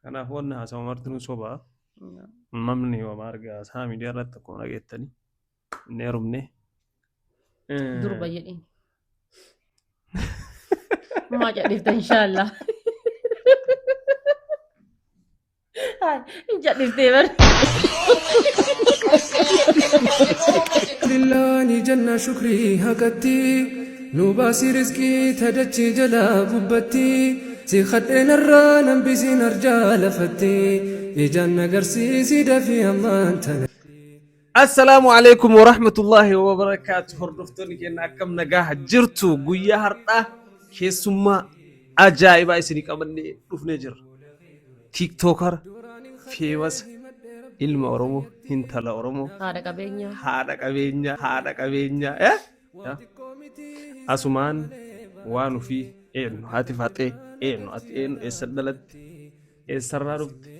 Kanaaf wanna haasawaa martinuu sobaa No. mamni homaa argaa isaa miidiyaa irratti akkuma dhageettanii hin heerumne. Durba jedhin. Maa jedhifta inshaallah. Hin jedhiftee bar. لله جنة شكري هكتي نوباسي رزقي تدتي جلا ببتي سي خدنا الرانا بسين رجال فتي يجانا قرسي سيدا في أمان السلام عليكم ورحمة الله وبركاته. هردفتوني كنا كم نجاح جرتو قويا هرتا كيسما أجايبا يسني كمني رفنا جر تيك توكر فيمس ilma Oromoo intala Oromoo Haadha qabeenyaa. haadha qabeenyaa asumaan waan ofii eenyu haati faaxee eenyu ati eenyu eessa dhalatti eessarraa dhufte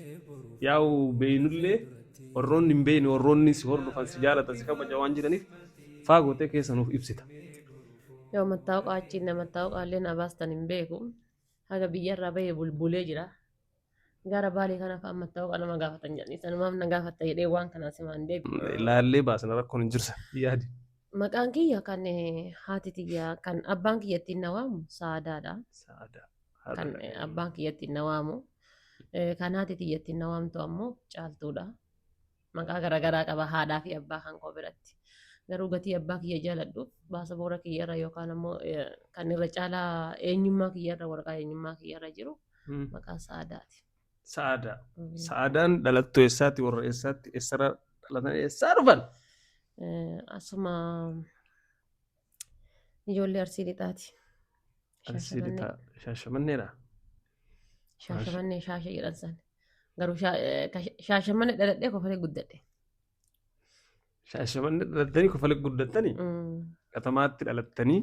yaa'u beeynullee warroonni hin beeyne warroonni si hordofan si jaalatan si kabaja waan jiraniif faagotee keessa nuuf ibsita. Yoo mattaawqaa achiin mattaawqaallee na baastan hin beeku. Haga biyyarraa bahee bulbulee jira. Gara baalee kanaaf mattaawqaa nama gaafatan jedhanii sanumaaf na gaafatta jedhee waan kanaa simaan deebi'u. Ilaallee baasna rakkoon hin jirsa yaadi. Maqaan kiyya kan haati tiyya kan abbaan kiyya ittiin na waamu Saadaadha. Kan abbaan kiyya ittiin na waamu. Kan haati tiyya ittiin na waamtu ammoo Caaltuudha. Maqaa garaagaraa qaba haadhaa fi abbaa kan koo biratti. Garuu gatii abbaa kiyya jaaladhuuf baasa boora kiyyarra yookaan ammoo kan irra caalaa eenyummaa kiyyarra waraqaa eenyummaa kiyyarra jiru maqaa Saadaati. Saadaan dhalattuu eessaatti warra eessaatti eessarra dhalatan eessaa dhufan? Asuma ijoollee Arsii Lixaati. Shaashamanneedha. Shaashamannee shaasha jedhan san. Garuu shaashamannee dhaladhee kofalee guddadhe. Shaashamannee dhalattanii kofalee guddattanii katamaatti dhalattanii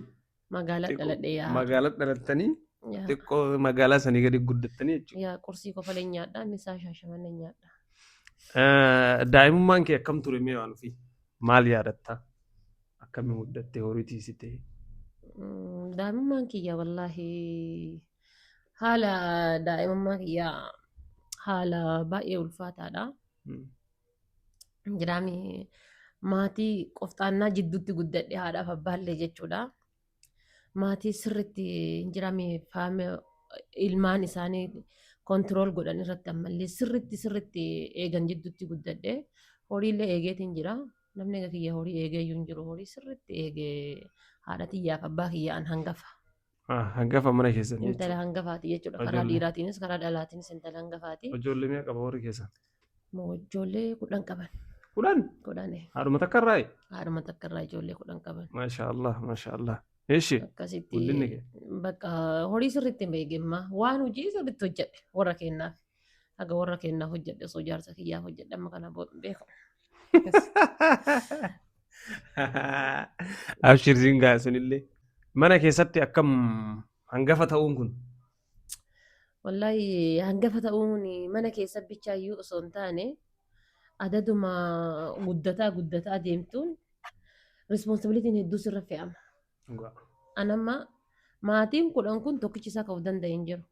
magaalaa dhaladhee yaa. magaalaa dhalattanii xiqqoo magaalaa sanii gadi guddattanii jechuudha. Yaa qursii kofalee nyaadhaa inni isaa shaashamannee nyaadhaa. Daa'imummaan kee akkam ture mee waan ofii maal yaadatta? Akkamiin guddattee horii tiisitee? Daa'imummaan kiyya wallaahi haala daa'imummaa kiyyaa haala baay'ee ulfaataadha. Jiraami maatii qofxaannaa jidduutti guddadhe haadhaaf abbaallee jechuudha. Maatii sirriitti jiraami faame ilmaan isaanii kontirool godhan irratti ammallee sirriitti eegan jidduutti guddadhe. Horiillee eegeetiin jira. Namni egaa kiyya horii eegee iyyuu hin jiru. Horii sirriitti eegee haadha tiyyaaf abbaa kiyyaan hangafa. Hangafa mana keessatti jechuudha. Intala hangafaati jechuudha. Karaa dhiiraatiinis karaa dhalaatiinis intala hangafaati. Ijoollee meeqa qaba horii keessa? Ijoollee 10 qaban. 10? 10. Haadhuma takka irraa? Haadhuma takka irraa ijoollee 10 qaban. Maashaallah. Eeshi? Akkasitti Guddinni kee? bakka horii sirriitti hin beegemma. Waan hojii sirriitti hojjedhe warra kennaaf. Haga warra kennaaf hojjedhe osoo jaarsa kiyyaaf hojjedhe amma kana beeku. Abshirsiin gaasunillee mana keessatti akkam hangafa ta'uun kun? Wallaahi hangafa ta'uun mana keessa bichaayyuu osoo hin taane adaduma guddataa deemtuun responsibilitiin hedduu sirra fe'ama. Anamma maatiin 10 kun tokkichi isaa ka'uu danda'e hin jiru.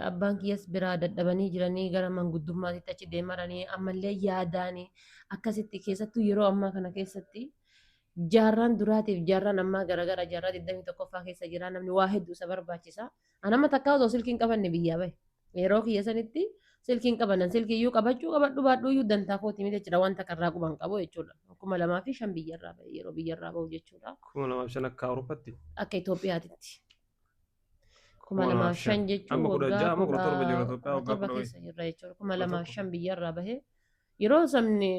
Abbaan kiyyas biraa dadhabanii jiranii gara manguddummaatitti achi deemaranii ammallee yaadaanii akkasitti keessattuu yeroo ammaa kana keessatti jaarraan duraatiif jaarraan ammaa garagara jaarraa 21ffaa keessa jira namni waa hedduu isa barbaachisa. Anamma takkaa osoo silkiin qabanne biyyaa bahe yeroo kiyya sanitti silkiin qabanan silkii iyyuu qabachuu qabadhu baadhuu iyyuu dantaa kooti miti jechuudha wanta karraa quban qabu jechuudha. 2005 biyyarraa bahe yeroo biyyarraa bahu jechuudha. 2005 akka Awurooppaatti? Akka Itoophiyaatitti. 2005 jechuun waggaa 17 keessa jirra jechuudha. 2005 biyyarraa bahee yeroo sabni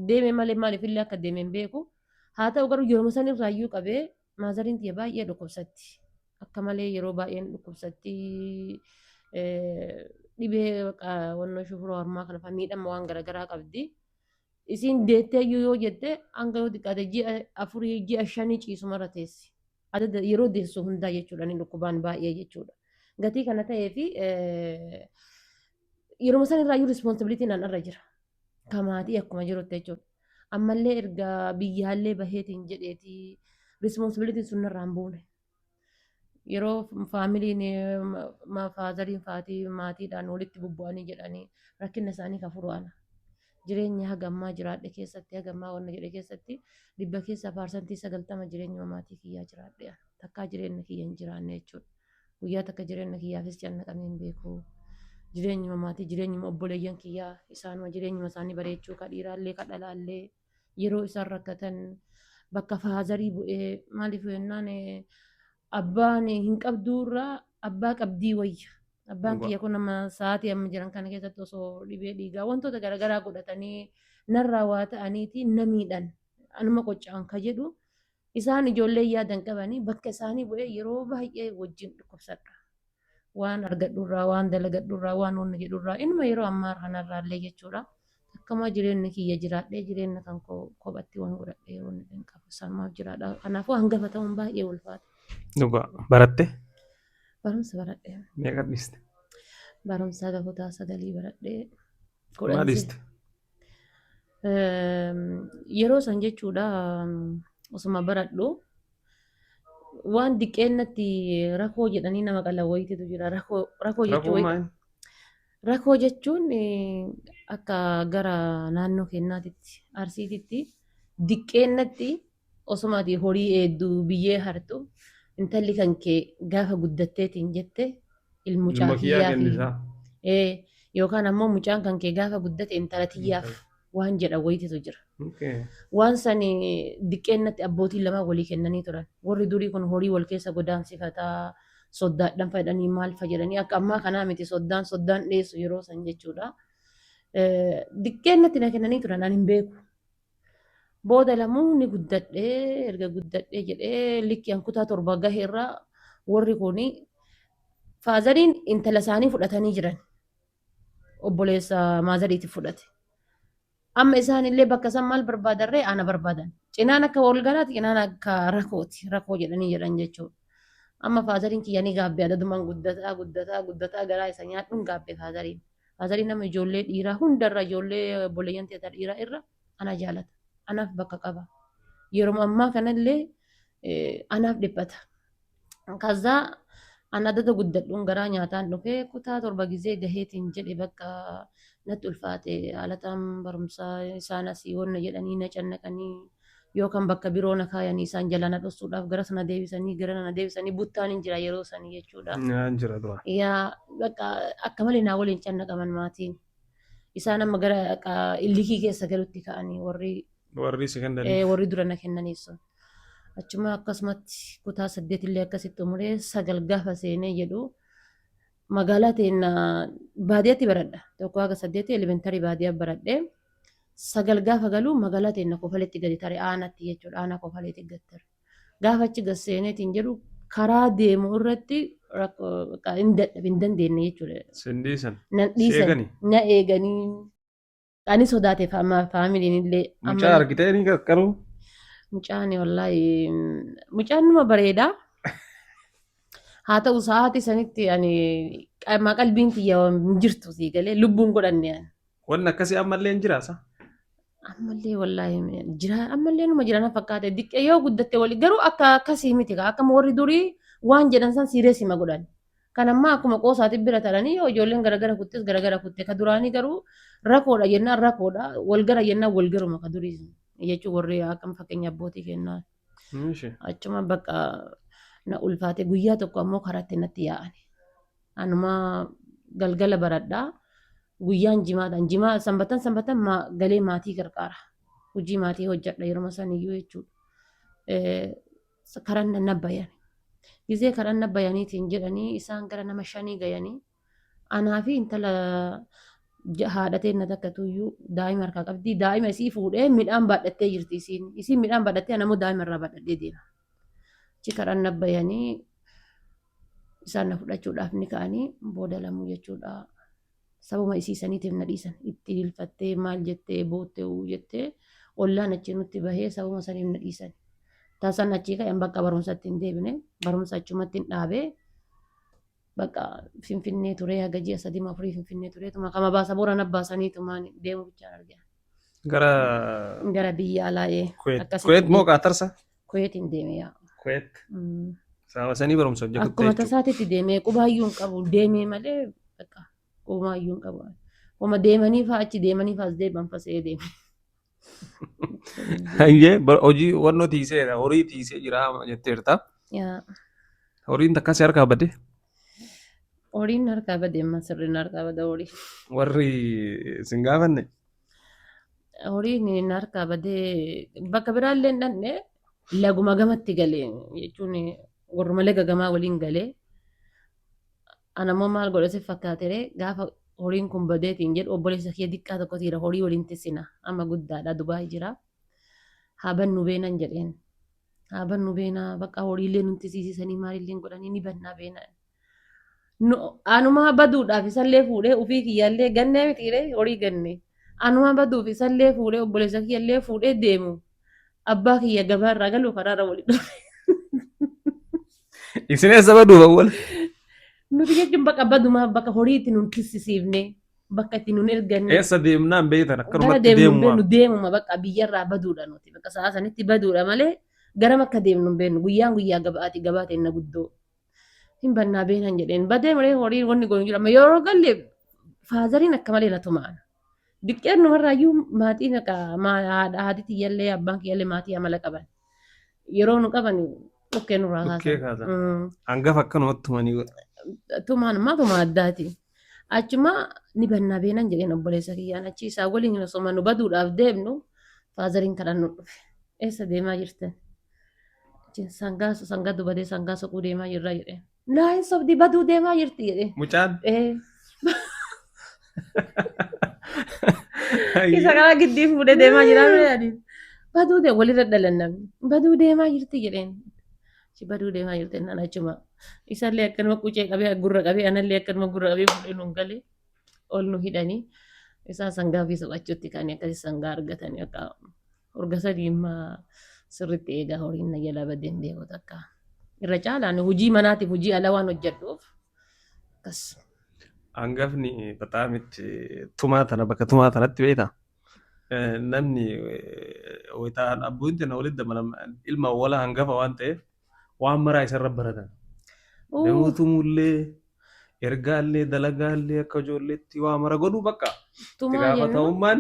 deeme malee maaliifillee akka deeme hin beeku. Haa ta'u garuu yeroo san irraayyuu qabee maazariin tiyya baay'ee dhukkubsatti. Akka malee yeroo baay'een dhukkubsatti dhibee wannoo shufuroo harmaa kana fa'aa miidhama waan garaagaraa qabdi. Isiin deetteeyyuu yoo jette hanga yoo xiqqaate ji'a 4 ji'a 5 ciisumarra teessi. Adda yeroo deessu hundaa jechuudha inni dhukkubaan baay'ee jechuudha. Gatii kana ta'ee fi yeroo san irraayyuu responsibilitiin an irra jira. Kamaatii akkuma jirutti jechuudha. Ammallee erga biyyaallee baheetiin jedheeti responsibilitiin sun irraan buune. yeroo faamiliin faazariin faatii maatiidhaan walitti bubbu'anii jedhanii rakkina isaanii kan furu ana. Jireenya hagammaa jiraadhe keessatti hagammaa wanna jedhe keessatti dhibba keessaa paarsantii 90 jireenya maatii kiyyaa jiraadhe takkaa jireenya kiyya hin jiraanne jechuudha. Guyyaa takka jireenya kiyyaafis cannaqamee hin beeku. Jireenyuma maatii jireenyuma obboleeyyan kiyyaa isaanuma jireenyuma isaanii bareechuu ka dhiiraallee ka dhalaallee yeroo isaan rakkatan bakka faazarii bu'ee maaliif jennaan abbaan hin qabduurraa abbaa qabdii wayya. Abbaan kiyya kun nama sa'aatii amma jiran kana keessatti osoo dhibee dhiigaa wantoota garaagaraa godhatanii narraa waa ta'aniiti namiidhaan anuma qoccaan ka jedhu isaan ijoollee yaadan qabanii bakka isaanii bu'ee yeroo baay'ee wajjin dhukkubsadha. Waan argadhurraa waan dalagadhurraa waan wanna jedhurraa inuma yeroo ammaa kanarraallee jechuudha. Akkama jireenya kiyya jiraadhee jireenya kan kophatti waan godhadhee waan hin qabu sanumaaf jiraadha. Kanaafuu hangafa ta'uun baay'ee ulfaata. Dhugaa baratte? Barumsa baradhee. Meeqa dhiste? Barumsa kutaa 9 baradhee. Maal dhiste? Yeroo san jechuudha osuma baradhu waan diqqeennatti rakkoo jedhanii nama qalawwayititu jira. Rakkoo jechuun akka gara naannoo keenyaatitti arsiititti diqqeennatti osumaati horii hedduu biyyee hartu intalli kan kee gaafa guddatteetiin jette ilmucaa kiyyaaf yookaan ammoo mucaan kan kee gaafa guddate intala tiyyaaf waan jedha wayititu jira. Waan san diqqeennatti abbootiin lama walii kennanii turan. Warri durii kun horii wal keessa godaansifataa soddaadhaan fayyadanii maal fayyadanii akka ammaa kanaa miti soddaan dheessu yeroo san jechuudha. Diqqeennatti na kennanii turan ani hin beeku. Booda lamuu ni guddadhee erga guddadhee jedhee likki kutaa 7 gaheerraa warri kuni faazariin intala isaanii fudhatanii jiran. Obboleessa maazariitiif fudhate. Amma isaanillee bakka san maal barbaadarree ana barbaadan. Cinaan akka walgalaati cinaan akka rakkooti. Rakkoo jedhanii jedhan jechuudha. Amma faazariin kiyyanii gaabbee adadumaan guddataa garaa isa nyaadhuun gaabbee faazariin. Faazariin nama ijoollee dhiiraa hundarra ijoollee obboleeyyan ta'e dhiiraa irra ana jaalata. Anaaf bakka qaba. Yeroo ammaa kanallee anaaf dhiphata. Kazaa ana adada guddadhuun garaa nyaataan dhufee kutaa 7 gizee gaheetiin jedhe bakka natti ulfaate haalataan barumsaa isaan asii wanna jedhanii na cannaqanii yookaan bakka biroo na kaayanii isaan jala na dhoksuudhaaf gara sana deebisanii buttaan hin jira yeroo sanii jechuudha. Yaa bakka akka malee naa waliin cannaqaman maatiin. Isaan amma gara illikii keessa galutti ka'anii warri dura na kennaniif sun. Achuma akkasumatti kutaa 8 illee akkasitti umuree 9 gaafa seenee jedhu magaalaa teenya baadiyyaatti baradha. Tokko haga 8 elementarii baadiyyaa baradhee 9 gaafa galu magaalaa teenya Kofaleetti gadi tare aanatti jechuudha. Aanaa Kofaleetti gadi tare. Gaafa achi gad seeneetiin jedhu karaa deemu irratti hin dandeenye jechuudha. Sindiisan. Nan dhiisan. Na eeganii. Ani sodaate faamiliin illee. Mucaa argitee ni qaqqaru. Mucaan wallaahi mucaan nama bareedaa. Haa ta'u sa'aatii sanitti ani qalbiin kiyya hin jirtu sii galee lubbuun godhanne. Wanni akkasii ammallee hin jiraasa? Ammallee wallaahi jira ammallee numa jirana fakkaate diqqee yoo guddatte wali garuu akka akkasii miti akkama warri durii waan jedhan san siireesima godhan. Kan ammaa akkuma qoosaatti bira taranii yoo ijoolleen garagara kuttes garagara kutte ka duraanii garuu rakkoodha jennaan rakkoodha wal gara jennaan wal garuma ka durii jechuun warri akkam fakkeenya abbootii kennaa. Achuma bakka na ulfaate guyyaa tokko ammoo karaatti natti yaa'ani. Anuma galgala baradhaa guyyaan jimaa sanbatan galee maatii gargaara. Hojii maatii hojjedha yeroo saniyyuu jechuudha. Karaan nabbayani. Gizee karaan nabbayaniitiin jedhanii isaan gara nama 5 gayanii anaa fi intala haadhatee na takka tuyyuu daa'ima harkaa qabdi. Daa'ima isii fuudhee midhaan baadhattee jirti isiin. Isiin midhaan baadhattee anammoo daa'ima irraa baadhadhee deema. Achi karaan nabbayanii isaan na fudhachuudhaaf ni ka'anii booda lamuu jechuudha. Sababa isii saniitiif na dhiisan. Itti hilfattee maal jettee boottee jettee ollaan achi nutti bahee sababa saniif na dhiisan. Taasisaan achii ka'een bakka barumsatti hin deebine. Barumsa achumatti hin dhaabee. Bakka Finfinnee turee haga ji'a 3-4 Finfinnee turee tuma kama baasa boorana baasaniitumaan deemu bichaan argaa. Gara biyya alaa'ee. Kuweet moo Qaatarsa? Kuweetiin deeme yaa. Kuweet. Sama sanii barumsa hojjetutti Akkuma jechuudha. tasaatitti deemee qubaayyuu hin qabu deemee malee bakka qubaayyuu hin qabu. Oma deemanii fa'aa achi deemanii fa'as deeman fasee deeme. Hayyee hojii wannoo tiiseera horii tiisee jira jetteerta. Yaa Horiin takka si harkaa badde horiin harkaa badee amma sirriin harkaa bada horii. warri sin gaafanne. Horiin harkaa badee bakka biraallee hin dhanne laguma gamatti galee jechuun warruma laga gamaa waliin galee anammoo maal godhase fakkaatere gaafa horiin kun badeetiin jedhu obboleessa kiyya diqqaa tokko tiira horii waliin tissina amma guddaadha Dubaay jira haa bannu beenan jedheen haa bannu beenaa bakka horiilee nuti siisisanii maalillee godhanii ni bannaa beenaa anuma baduudhaaf isallee fuudhee ofii kiyyaallee gannee mitiire horii ganne anuma baduuf isallee fuudhee obboleessa kiyyaallee fuudhee deemu abbaa kiyya gabaarraa galuu karaarra waliin dhufe. Isin eessa baduuf awwal? Nuti jechuun bakka badumaa bakka horii itti nun kissisiifne bakka itti nun erganne. Eessa deemnaan beektan Gara akkanumatti deemnu deemu. nu deemuma bakka biyyarraa baduudha nuti bakka sa'a sanitti baduudha malee garam akka deemnu hin beeknu guyyaan guyyaa gabaati gabaate inna guddoo. Hin bannaa beenan jedheen badee malee horii wanni goonu jira amma yeroo galle faazariin akka malee na tumaan. Diqqeen numarraayyuu maatiin akka haati tiyyallee abbaan kiyyallee maatii amala qaban. Yeroo nu qaban dhukkee nurraa Dhukkee kaasan. kaasan. Hangafa akkanumatti tumanii godha. Tumaan ammaa tuma addaati. Achuma ni bannaa beenan jedheen obboleessa kiyyaan achi isaa waliin osoo nu baduudhaaf deemnu faazariin kadhan nu dhufe. Eessa deemaa jirtan? Sangaa dubatee sangaa soquu deemaa jirra jedheen. Laayin sobdii baduu deemaa jirti jedheen. Mucaan. Isa karaa giddii fuudhee deemaa jira jedhanii. Baduu deemaa walirra dhalannamni. Baduu deemaa jirti jedheen. Baduu deemaa jirti naan achuma. Isallee akkanuma qucee qabee gurra qabee anallee akkanuma gurra qabee fuudhee nuun galee ol nu hidhanii. Isaa sangaa fi sophachuutti kaanii akkasii sangaa argatanii akka urgasa diimaa sirriitti eegaa horiin na jala badeen beeku takka. Irra caalaan hojii manaatiif hojii ala waan hojjedhuuf akkas. Hangafni bataamitti tumaa tana bakka tumaa tanatti beekta. Namni wayitaan abbuun tana walitti dabalama ilma wala hangafa waan ta'eef waan maraa isarra baratan. Namootumullee ergaallee dalagaallee akka ijoolleetti waa mara godhuu bakka. Itti gaafatamummaan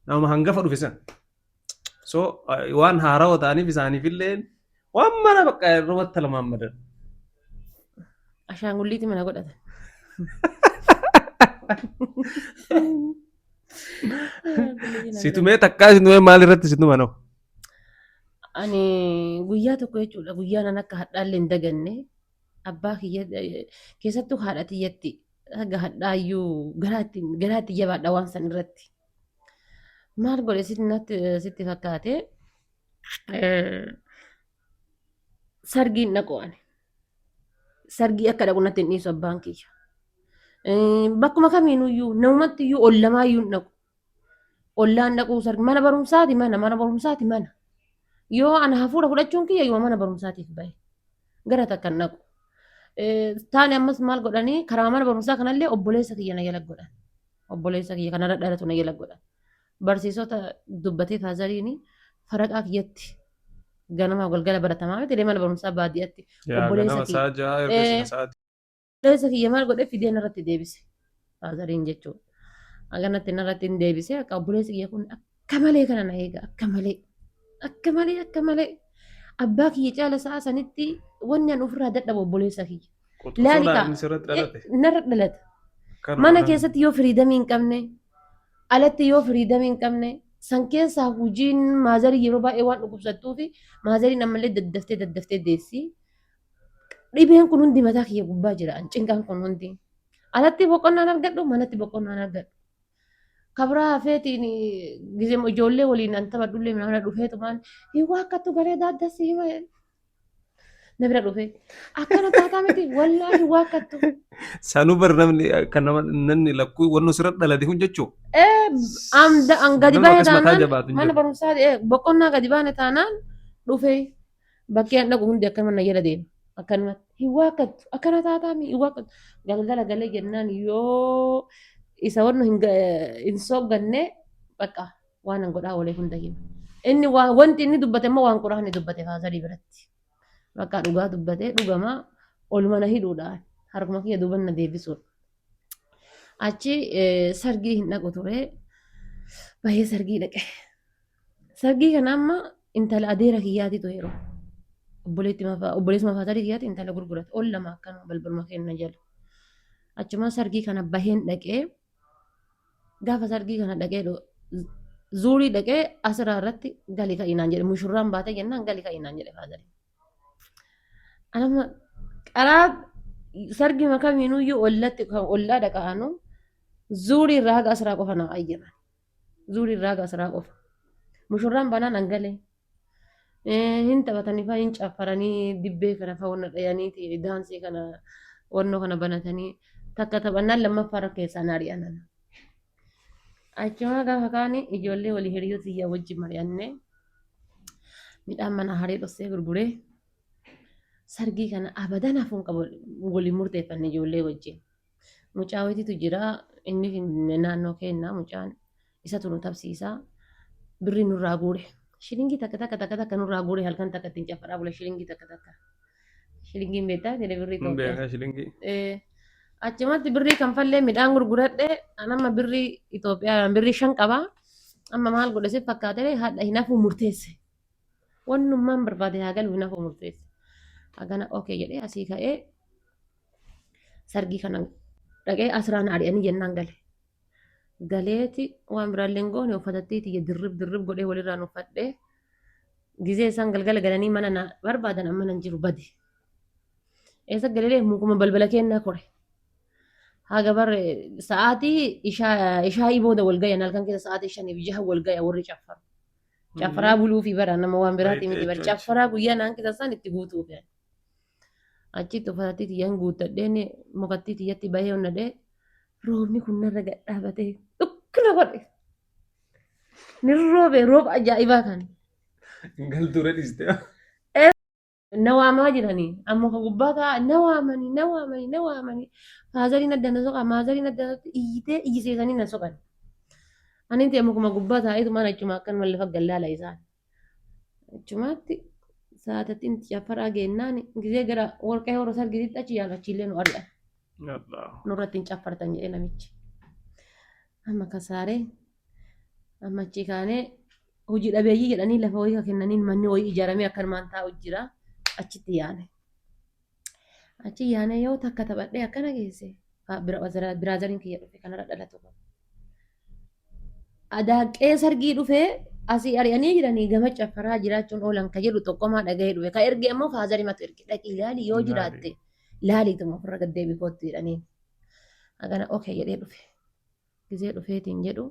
nama hangafa dhufe san. So waan haarawaa ta'aniif isaaniifillee waan mara bakka irratti lamaan madan. Ashaangulliitti mana godhatan. Situmee takkaa situmee maalirratti situma noo? Ani guyyaa tokko jechuudha guyyaa nan akka hadhaallee hin daganne abbaa kiyya keessattuu haadha tiyyatti haga hadhaayyuu garaatti jabaadha waan san irratti. Maal godhe sitti fakkaate sargiin dhaqu ani. Sargii akka dhaqu natti hin dhiisu abbaan kiyya. Bakkuma kamiinuyyuu namumatti iyyuu ollamaayyuu hin dhaqu. Ollaan dhaquu sargi mana barumsaati mana barumsaati mana. Yoo ana hafuura fudhachuun kiyya yoo mana barumsaatiif bahe gara takka hin dhaqu. Taani ammas maal godhanii karaa mana barumsaa kanallee obboleessa kiyya na jala godhan. Obboleessa kiyya kanarra dhalatu na jala godhan. Barsiisota dubbatee faazariin faraqaa kiyyatti ganama galgala baratamaa miti mana barumsaa baadiyyaatti obboleessa kiyya maal godhe fidee narratti deebise faazariin jechuudha. Aganatti narratti hin deebise akka obboleessi kiyya kun akka malee kana na eega akka malee abbaa kiyya caala sa'a sanitti wanni an ofirraa dadhabu obboleessa kiyya. Laalika narra dhalata. Mana keessatti yoo firiidamii hin qabne alatti yoo firiidamii hin qabne san keessaa hojiin maazarii yeroo baay'ee waan dhukkubsattuu fi maazariin ammallee daddaftee deessi. Dhibeen kun hundi mataa kiyya gubbaa jira cinqaan kun hundi. Alatti boqonnaan argadhu manatti boqonnaan argadhu. Kabraa hafeetiin gizee ijoollee waliin an taphadhullee mana dhufeetumaan hiwaa akkattu bareedaa adda si hima na bira dhufe akkana taataa miti wallaahi waa akkattu. Sanuu bar namni lakkuu wannu sirratti dhalate kun jechuu. An gadi baane taanaan mana barumsaa boqonnaa gadi baane taanaan dhufe bakkee an dhaqu hundi akkana na jala deema. Akkanumatti hiwaa akkattu akkana taataa hiwaa akkattu galgala galee jennaan yoo isa wannu hin soogganne bakka waan an godhaa olee hunda hima. Inni wanti inni dubbate immoo waan quraanni dubbate faazarii biratti. bakka dhugaa dubbatee dhugamaa oluma na hidhuudhaan harkuma kiyya duuban na deebisuudha. Achi sargii hin dhaqu ture bahee sargii dhaqe. Sargii kana amma intala adeera kiyyaatitu yeroo obboleessuma faasarii kiyyaati intala gurgurate ol lama akkanuma balbaluma kenna jala. Achuma sargii kana baheen dhaqee gaafa sargii kana dhaqee zuurii dhaqee asiraa irratti gali ka'inaan jedhe mushurraan baate jennaan gali ka'inaan jedhe faasarii. Anama qaraa sargi makamiinuyyuu ollatti ollaa dhaqa'anu zuurii irraa haga asiraa qofa naa ayyaman. Zuurii irraa haga asiraa qofa. Mushurraan banaan angalee. Hin taphatanii fa'aa hin caffaranii dibbee kana fa'aa wanna dhayanii daansii kana wannoo kana banatanii takka taphannaan lammaffaa rakkeessaan ari'anan. Achuma gaafa kaanii ijoollee walii hiriyyoo xiyyaa wajjin mari'annee midhaan mana haree dhossee gurguree sargii kana abadan hafuun qabu waliin murteeffanne ijoollee wajjin. Mucaa wayitiitu jira inni naannoo kennaa mucaan isa tunu tabsiisaa birrii nurraa guure. Shilingii takka nurraa guure halkan takka ittiin caffaraa bula shilingii takka. Shilingiin beektaa jedhe birrii Itoophiyaa. Achumatti birrii kan fallee midhaan gurguradhe anamma birrii Itoophiyaa birrii 5 qabaa. Amma maal godhe si fakkaatee haadha hin hafu murteesse. Wannummaan barbaade haa galu hin hafu murteesse. Hagana okee jedhee asii ka'ee sargii kana dhaqee asirraan ari'anii jennaan gale. Galeeti waan biraallee hin goone uffatattiiti dirrib godhee walirraan uffadhee gizee isaan galgala galanii mana na barbaadan amma nan jiru bade. Eessa galee mukuma balbala kennaa kore. Haga barre sa'aatii ishaa'ii booda wal gayan halkan keessa sa'aatii 5-6 wal gaya warri caffaru. Caffaraa buluu fi bara nama waan biraatti miti bara caffaraa guyyaa naan keessa isaan itti guutuuf. Achitti uffatattii tiyyaan guuttadheen mukattii tiyyatti bahee onnadhee roobni kun narra gad dhaabatee dhukkina godhe. Ni rooba ajaa'ibaa kan. Galtuura dhiiste. Na waamaa jiranii amma ka gubbaa ta'a na waamanii faazariin addana soqa maazariin addana iyyitee iyyiseesanii na soqan. Ani ta'e mukuma gubbaa taa'eetu mana achuma akkan mallafa gallaala isaan. Achumaatti sa'aatattiin caffaraa geennaan gizee gara warqee horoo sargisitti achi yaalachiillee nu ari'an. Nurratti hin caffartan jedhee namichi. Amma kasaaree amma achi kaanee hojii dhabeeyyii jedhanii lafa wayii kennaniin manni wayii ijaaramee akkanumaan taa'u jira. Achitti yaane. Achi yaane yoo takka taphadhee akkana geesse biraazariin kiyya dhufe kanarra dhalatu. Adaaqee sargii dhufee asii ari'anii jiranii gama caffaraa jiraachuun oolan ka jedhu tokkomaa dhagahee dhufe. Ka erge immoo faazarii matu erge dhaqii ilaali yoo jiraatte laaliituma ofirra gaddeebii kootti jedhanii. Hagana okee jedhee dhufe. Gizee dhufeetiin jedhu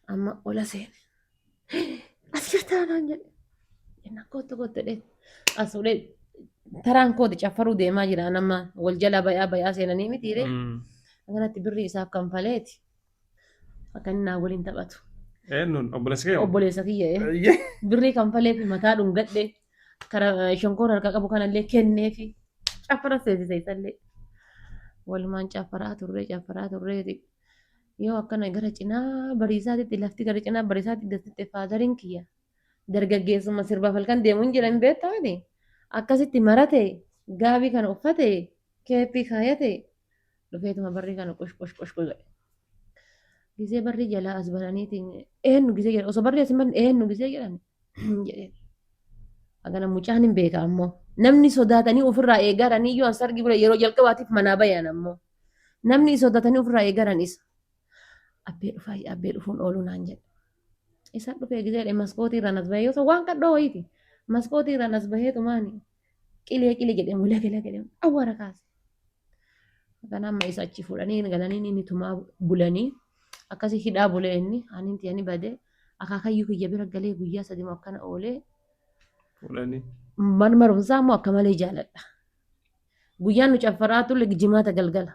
amma ola seene. As jirtaanaan jedhe. Jenna kootu jedhee. Asuudhee taraan kooti caffaruu deemaa jira nama wal jala bayaa seenanii mitiire. Kanatti birrii isaaf kanfaleeti. Akka inni naa waliin taphatu. Obboleessa kiyya. Birrii kanfalee fi mataa dhungadhee karaa shonkoora harka qabu kanallee kennee fi caffara seensisa isallee. Walumaan caffaraa turreeti. Yoo akkana gara cinaa bariisaatitti lafti gara cinaa bariisaatti gasitti faazariin kiyya. Dargaggeessuma sirbaaf halkan deemuun jedhan beektaa akkasitti marate gaabii kana uffate keeppii kaayate dhufeetuma barrii kana qosh godhe. Gizee barrii jalaa as bananiitiin eenyu gizee jedhan osoo barrii as hin eenyu gizee jedhan jedheen. Hagana mucaan hin beeka ammoo namni sodaatanii ofirraa eegaran iyyuu as argi bira yeroo jalqabaatiif manaa bayan ammoo namni sodaatanii ofirraa eegaran isa. Abbee dhufuun ooluu naan jedhe. Isa dhufee gizee maskootii irraan as bahee yoo ta'u waan kadhoo wayiiti. Maskootii irraan as baheetu maani qilee jedhamu laga awwaara kaase. Kan amma isa achi fuudhanii galanii inni tumaa bulanii akkasii hidhaa bulee inni ani tiyanii badee akaakayyuu kiyya bira galee guyyaa 3 akkana oolee fuudhanii. Man marumsaa immoo akka malee jaaladha. Guyyaan nu caffaraa tulle jimaata galgala.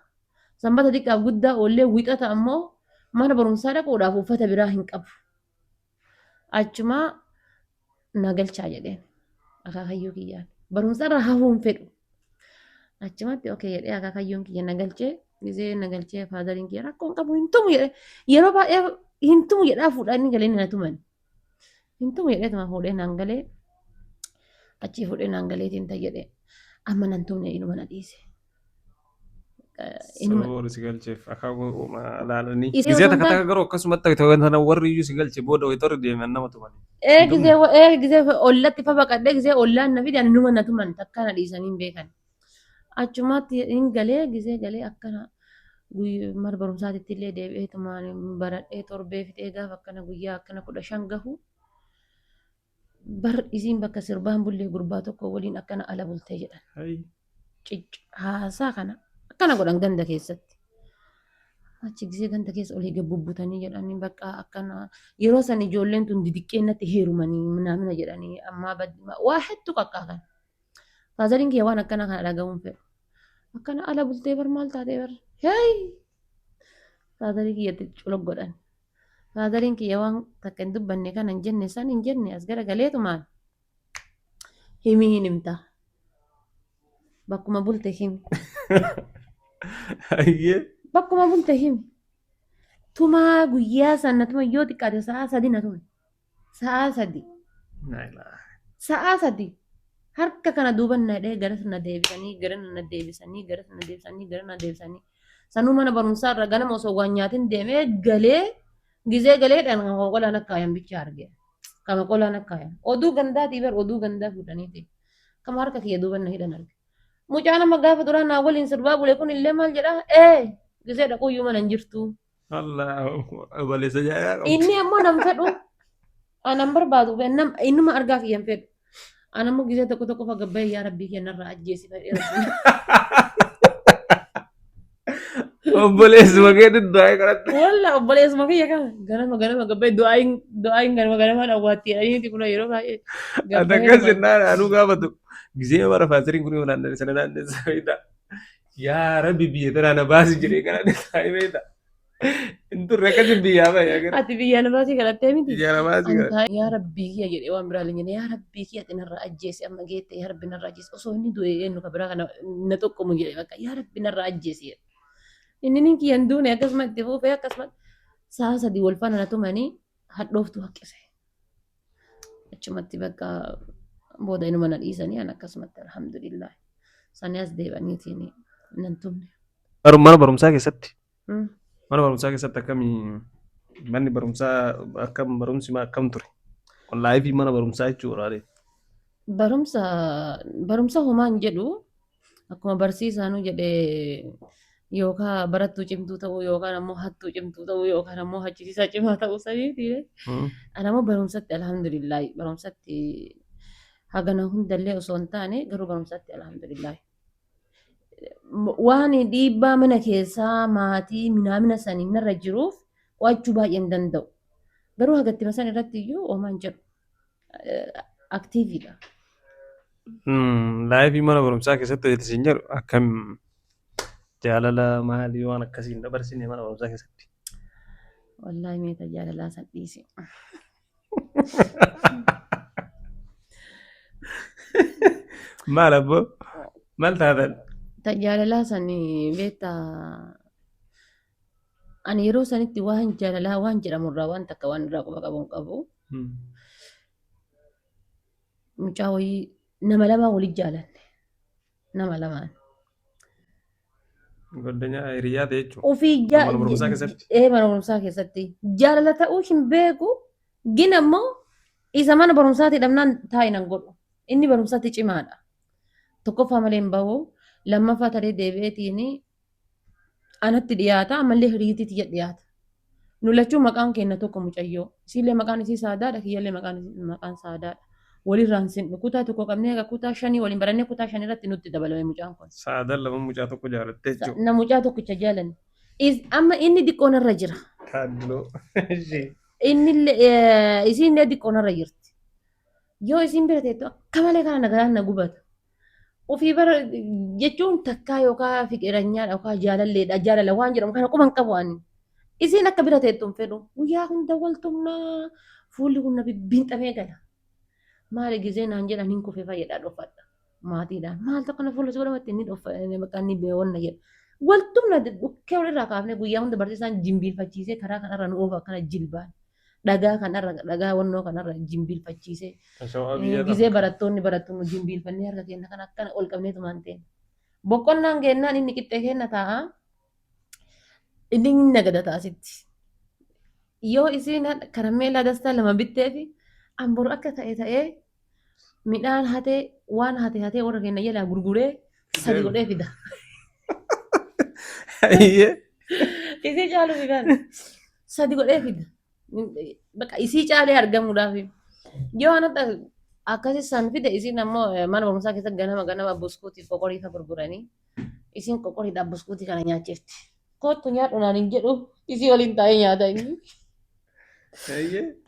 Sanbata xiqqaaf guddaa oollee wiixata ammoo mana barumsaa dhaquudhaaf uffata biraa hin qabu. Achuma nagalchaa jedheen akaakayyuu kiyyaan barumsarra hafuun fedhu. Achumatti okee jedhee akaakayyuun kiyya nagalchee gizee nagalchee faazariin kiyya rakkoon qabu hin tumu jedhee yeroo baay'ee hin tumu jedhaa fuudhanii galee na tuman. Hin tumu jedhee tuma fuudhee naan galee Achi fuudhee naan galeetiin ta'e jedhee amma nan tumne inuma na dhiise. Inuma Sababa si galcheef akaakuu laalanii. isee Gisee osoo hin takka taane takka garuu akkasumatti ta'e wanta warri iyyuu si galche booda wayita deeman nama tuman. gisee ollatti fa baqadhee gisee ollaan na fide ani numa na tuman takka na dhiisanii hin beekan. Achumatti hin galee gisee galee akkana mana barumsaatitti illee deebi'ee tumaan baradhee torbee fixee gaafa akkana guyyaa akkana 15 gahu bar isiin bakka sirbaan bullee gurbaa tokko waliin akkana ala bultee jedhan. Haasaa kana akkana godhan ganda keessatti. Achi gisee ganda keessa olii gabbubbutanii jedhanii bakka akkana yeroo san ijoolleen tun didiqqeennatti heerumanii minamina jedhanii ammaa waa hedduu qaqqaakan. Faazaliin kiyya waan akkana kana dhagahuun fedhu. Akkana ala bultee bar maal taatee bar hey faazalii kiyyatti culog godhan. Faazaliin kiyya waan takka hin dubbanne kana hin jenne san hin jenne as gara galeetumaan himii hin himta. Bakkuma bulte himi. Bakkuma bulte himi. Tumaa guyyaa sana tuma yoo xiqqaate sa'a 3 na tume. Sa'a 3. Sa'a 3. Harka kana duuba na dhee gara sana deebisanii gara na deebisanii gara sana deebisanii gara na deebisanii. Sanuu mana barumsaa irra ganama osoo waan nyaatiin deemee galee gisee galeedhaan qolaan akkaayan bicha arge. Kama qolaan akkaayan. Oduu gandaatii bar oduu gandaa fuudhaniiti. Kama harka kiyya duuba na hidhan arge. Mucaa nama gaafa duraan naa waliin sirbaa bule kun illee maal jedhaa gisee dhaquuyyuu mana hin jirtu. Inni ammoo nam fedhu anan barbaadu innuma argaa kiyyan fedhu. Anammoo gisee tokko tokko fagabbaa'ee yaa rabbii kennarraa ajjeesi fedheera. Obboleessuma keetti du'aa kadhatte. Walla obboleessuma kiyya kana ganama gabbaa'ee du'aayin ganama dhawwaatti jedhaniiti kun yeroo baay'ee. Adakkas jennaan anuu gaafatu gisee bara faasiriin kun naannoo sana naannoo sana yaa rabbi biyya tanaa na baasi jedhee kadhate taa'imee Inturre akkasii biyyaa baay'ee. Ati biyya namaati kadhattee miti. Biyya namaati kadhatte. Yaa rabbii kiyya jedhee waan biraa hin jenne yaa rabbii kiyya xinarraa ajjeesi amma geette yaa rabbi narraa ajjeesi osoo inni du'e eenyu ka biraa kana na tokkomu jedhe bakka yaa rabbi narraa ajjeesi jedhe. Inni nin kiyyan duune akkasuma itti fuufee akkasuma sa'a 3 wal faana na tumanii hadhooftu haqqise. Achumatti bakka booda inuma na dhiisanii an akkasumatti alhamdulillah. Sani as deebaniitiin nan tumne. Mana barumsaa keessatti. Mana barumsaa keessatti akkamii manni barumsaa akkam barumsi akkam ture? Wallaahi fi mana barumsaa jechuudha. Barumsa homaan jedhu akkuma barsiisaanu jedhee yookaan barattuu cimtuu ta'uu yookaan ammoo hattuu cimtuu ta'uu yookaan ammoo hachisiisaa cimaa ta'uu saniiti. Ani ammoo barumsatti alhamdulillahi barumsatti hagana hundallee osoo hin taane garuu barumsatti alhamdulillahi. Waan dhiibbaa mana keessaa maatii minaamina sanii narra jiruuf qo'achuu baay'ee hin danda'u. Garuu hagatti masan irratti iyyuu oomaan jedhu aktiiviidha. Laayifii mana barumsaa keessatti hojjetu isin jedhu akkam jaalala maalii waan akkasiin dabarsine mana barumsaa keessatti. Wallaahi meeta jaalalaa san dhiise. Maal abboo? Maal taatan? Jaalalaa sanii beektaa ani yeroo sanitti waan jaalalaa waan jedhamurraa waan takka waan irraa quba qabuun qabu. Mucaa wayii nama lamaa waliin jaalanne nama lamaan. Goddanyaa hiriyaa ta'e jechuudha. Ofii Mana barumsaa keessatti. mana barumsaa keessatti jaalala ta'uu hin beeku gina immoo isa mana barumsaatti dhabnaan taa'inan godhu inni barumsaatti cimaadha. Tokkoffaa malee hin bahu. Lammaffaa taree deebi'eetiin anatti dhiyaata ammallee hiriitiitti dhiyaata. Nu lachuu maqaan kenna tokko mucayyoo. Isiillee maqaan isii saadaadha kiyyallee maqaan saadaadha. Walirraan sin kutaa tokko qabnee akka kutaa 5 waliin barannee kutaa 5 irratti nutti dabalame mucaan kun. Saadaan lama mucaa tokko jaalatte jechuudha. Na mucaa tokkicha jaalanne. Amma inni diqqoon irra jira. Kaadiloo. Isiinlee diqqoon irra jirti. Yoo isiin bira teettu akka malee kana nagaraan na gubata. Ofii bara jechuun takkaa yookaan fiqiranyaa yookaan jaalalleedha jaalala waan jedhamu kana quban qabu ani. Isiin akka bira teettu hin fedhu guyyaa hunda waltumnaa fuulli kun na bibbiinxamee gala. Maali gizee naan jedhan hin kufee fayyadhaa dhofadha maatiidhaan maal tokko na fuula suuramatti inni dhofadha maqaan ni beewwanna jedha. Waltumna dhukkee walirraa kaafnee guyyaa hunda barsiisaan jimbiilfachiisee karaa kanarra nu oofa akkana jilbaan. dhagaa kanarra dhagaa wannoo kanarra jimbiilfachiisee Ashawaa biyya gisee barattoonni jimbiilfannee harka keenya kan akkana ol qabneetu maanteen boqqonnaan geennaan inni qixxee kenna taa'a inni nagada taasitti yoo isiin karameellaa dastaa lama bittee fi ambur akka ta'ee midhaan hatee waan hatee warra keenya jalaa gurguree sadi godhee fida. Isii caalu fidan sadi godhee fida. Bakka isii caalee argamuudhaaf yoo anatti akkasii san fide isiin ammoo mana barumsaa keessatti ganama buskuutii qoqorii fa gurguranii isiin qoqoriidhaaf buskuutii kana nyaachifti. Kottu nyaadhu naan hin jedhu isii waliin taa'ee nyaata inni.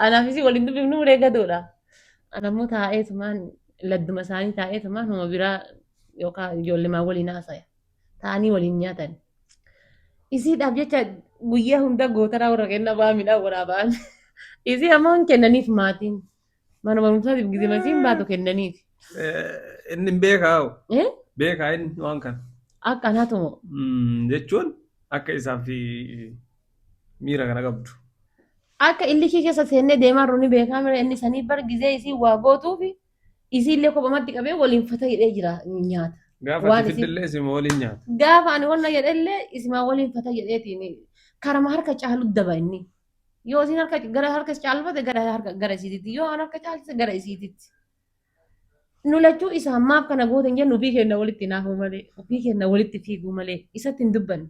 Anaaf isii waliin dubbifnu reeggaduudha. Anammoo taa'eetumaan ladduma isaanii taa'eetumaan homa biraa yookaan ijoollemaa waliin haasaya. Taa'anii waliin nyaatan. Isiidhaaf jecha guyyaa hunda gootaraa warra kennaa ba'aa midhaan waraaba'an. Isii ammoo hin kennaniif maatiin. Mana barumsaatiif gizimasiin baatu kennaniif. Inni hin beekaa beekaa inni waan kana. Akka anaatumo. Jechuun akka isaaf miira kana qabdu. Akka illikii keessa seennee deemaa jirru ni beekaa mira inni sanii bar gizee isii waa gootuufi isiillee kophumatti qabee waliin fata hidhee jira nyaata. Gaafa ati fiddillee isima waliin nyaata. Gaafa ani wanna jedhellee isima waliin fata hidheetiin karama harka caalu daba inni. Yoo isin gara harka caalfate gara isiititti yoo an harka caalchise gara isiititti. Nu lachuu isa ammaaf kana gooten jennu ofii keenya walitti naafuu malee ofii keenya walitti fiiguu malee isatti hin dubbanne.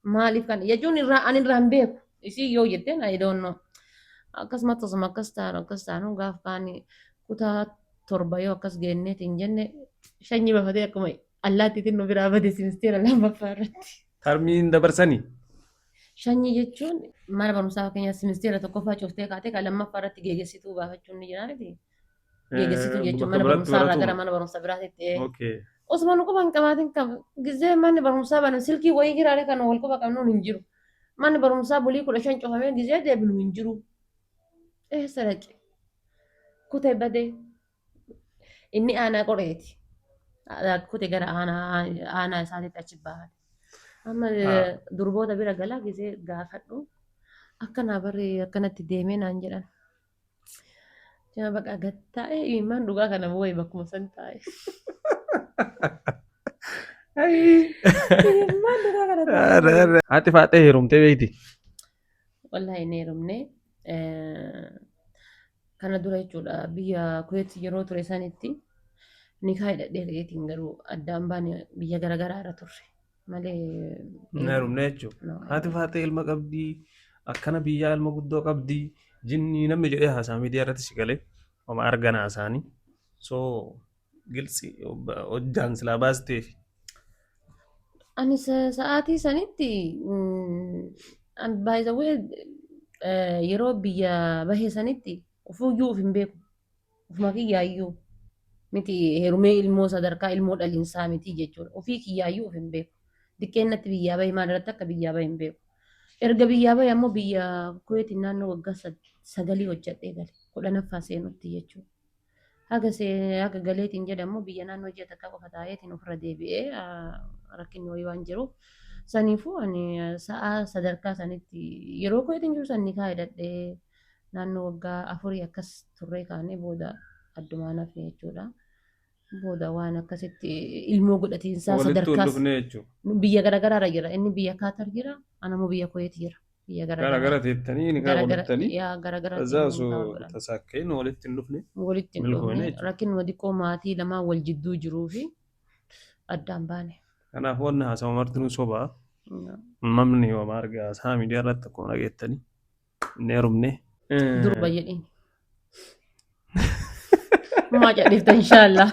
Maaliif kana jechuun ani irraa hin beeku. Isii yoo jetteen I don't know. Akkasumas osuma akkas taanu gaafa kaanii kutaa torba yoo akkas geenneet hin jenne shanyii bafatee akkuma allaattiitiin nu biraa bade ministeera lammaffaa irratti. Tarmiin dabarsanii. Shanyii jechuun mana barumsaa keenyas ministeera tokkoffaa cooftee kaatee kan lammaffaa irratti geegessituu baafachuun ni jiraaniti. Geegessituu jechuun mana barumsaa irraa gara mana barumsaa biraatti. Osuma nu quba hin qabaatin qaba. Gizee manni barumsaa bana silkii wayii giraalee kan wal quba qabnuun hin jiru. Manni barumsaa bulii 15 cufamee gizee deebinu hin jiru. Eessa dhaqe? Kutee badee. Inni aanaa qoreeti. Kutee gara aanaa isaatiitti achi baafate. Amma durboota bira galaa gizee gaafadhu. Akkanaa barree akkanatti deemee naan jedhan. Jama baqa gattaa'ee imimmaan dhugaa kana bu'ee bakkuma san taa'e. Imimmaan dhugaa kana taa'e. Haati faaxee heerumtee beekti. Wallaahi hin heerumne. Kana dura jechuudha biyya Kuweet yeroo ture sanitti nikaa hidhadheetiin garuu addaan baane biyya garaagaraa irra turre malee. Hin heerumne jechuudha. Haati faaxee ilma qabdii akkana biyyaa ilma guddoo qabdii. Jinni namni jedhee haasaa miidiyaa irratti si galee oma arganaa isaanii soo gilsi hojjaan silaa baasteef. Ani sa'aatii sanitti baay'ee yeroo biyya bahee sanitti ofuuyyuu of hin beeku ofuma kiyyaayyuu miti heerumee ilmoo sadarkaa ilmoo dhaliinsaa miti jechuudha ofii kiyyaayyuu of hin beeku diqqeennatti biyyaa bahee maalirratti akka biyyaa bahee hin beeku. Erga biyyaa bahee ammoo biyya Kuweetiin naannoo waggaa 9 hojjedhee gale 10ffaa seenutti jechuudha. Haga galeetiin jedhamu biyya naannoo ji'a takka qofa taa'eetiin ofirra deebi'ee rakkinni wayii waan jiruuf saniifuu ani sa'a sadarkaa sanitti yeroo Kuweetiin jiru san nikaa hidhadhee naannoo waggaa 4 akkas turree kaanee booda addumaan hafe jechuudha. Booda waan akkasitti ilmoo godhatiinsaa sadarkaas biyya garaagaraarra jira. Inni biyya Kaatar jira, anammoo biyya Kuweet jira. Biyya garaagara teettanii ni gaafatattanii. Garaagara. Azaaso tasaakeen walitti hin dhufne. Walitti hin dhufne. Rakkinuma xiqqoo maatii lamaan wal jidduu jiruu fi addaan baane. Kanaaf wanna haasawaa martinuu sobaa. Mamni yoo marga haasaa miidiyaa irratti akkuma dhageettanii hin heerumne. Durba jedhini. Maa jedhifta inshaallah.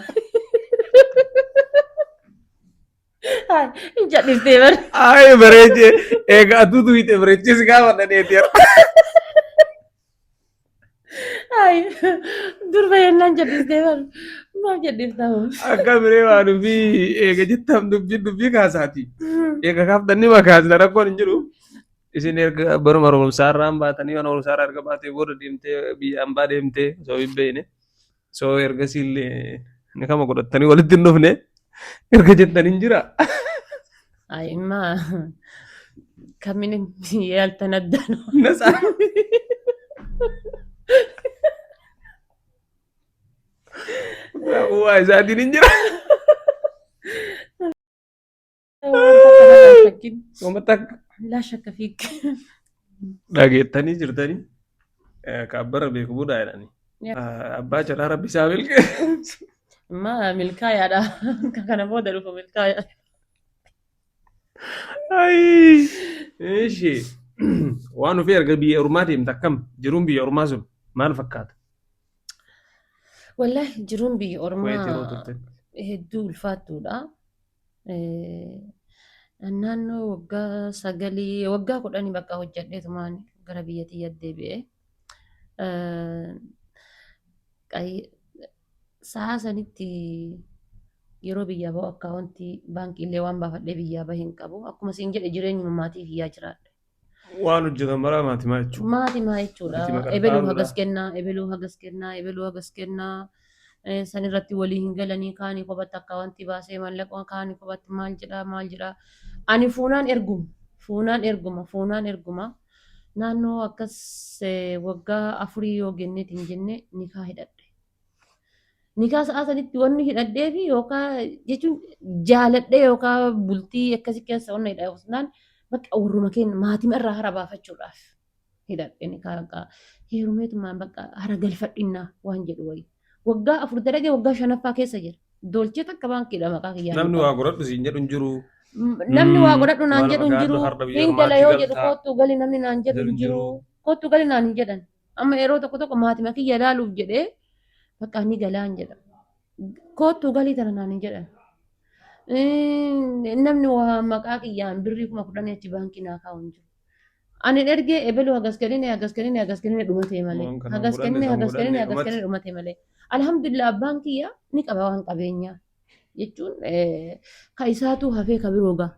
Hai, jedhiftee bar. Ay bareeche eega aduutu hidhe bareechis gaafa dhaneetiira. Hai, durba yennaan jedhiftee bar. Maa jedhifta hoo? Akka biree waa dubbii eega jettam dubbii kaasaati. Eega kaaftanni makaasna rakkoon hin jiru. Isin erga baruma barumsaa irraan baatanii waan barumsaa irraa erga baatee booda deemtee biyya hambaa deemtee osoo hin beekne. So ergasiillee ni kama godhattanii walitti hin dhufne erga jettan hin jira. Ay imma kamini yaaltan addaan. Waa isaatiin hin jira. وأنت كمان لا شك Wama takka لا شك فيك. dhageettanii jirtanii kaabbara beeku budaa jedhanii. Abbaa jalaa rabbi isaa milqee. ما ملكايا ده كان بودر في ملكايا. Ayi. Eeshi. Waan ofii erga biyya ormaa deemte akkam jiruun biyya ormaa sun maal fakkaata? والله جرون بي Kuweet yeroo أورما turte. هدو الفاتو ده naannoo waggaa sagalii waggaa kudhanii bakka hojjedheetu maani gara biyyatti deebi'e. Sa'a sanitti yeroo biyyaa bahu akkaawuntii baankiillee waan baafadhee biyyaa bahe hin qabu. Akkuma siin jedhe jireenyuma maatiif iyyaa jiraadhe. Waan hojjetan maraa maatimaa jechuudha. Maatimaa jechuudha. Maatii Ebeluu maqarqaaruudha. hagas kennaa, ebeluu hagas kennaa, ebeluu hagas kennaa. San irratti walii hin galanii kaanii kophatti akkaawuntii baasee mallaqa kaanii kophatti maal jedhaa maal jedhaa. Ani fuunaan erguma. Naannoo akkas waggaa afurii yoo genneetiin jenne nikaa hidhadhe. Nikaa sa'a sanitti wanni hidhadhee fi yookaan jechuun jaaladhee yookaan bultii akkasii keessa wanna hidhaa yookaan bakka warruma keenya maatii irraa hara baafachuudhaaf hidhadhe nikaa heerumeetumaan bakka hara galfadhinnaa waan jedhu wayii. Waggaa afur dalagee waggaa shanaffaa keessa jira. Dolchee takka baankiidha maqaa kiyyaan. Namni waa godhadhu siin jedhu hin jiru. Namni waa godhadhu naan jedhu hin jiru. Har'a biyya Hin ormaatti gala yoo jedhu galtaa. kootu gali namni naan jedhu hin jiru. Kootu gali naan hin jedhan. Amma yeroo tokko maatii kiyya ilaaluuf jedhee bakka ni galaan jedha. Kootu galii tana naan hin jedhan. Namni waa maqaa kiyyaan birrii 10,000 achi baankii naa kaa'u hin jiru. Ani ergee ebeluu hagas kennine dhumatee malee. Waan kana Hagas godhanne san kennine godhanne dhumatee malee. Alhamdulillah abbaan kiyya ni qaba waan qabeenyaa jechuun ka isaatu hafee ka biroo ga'a.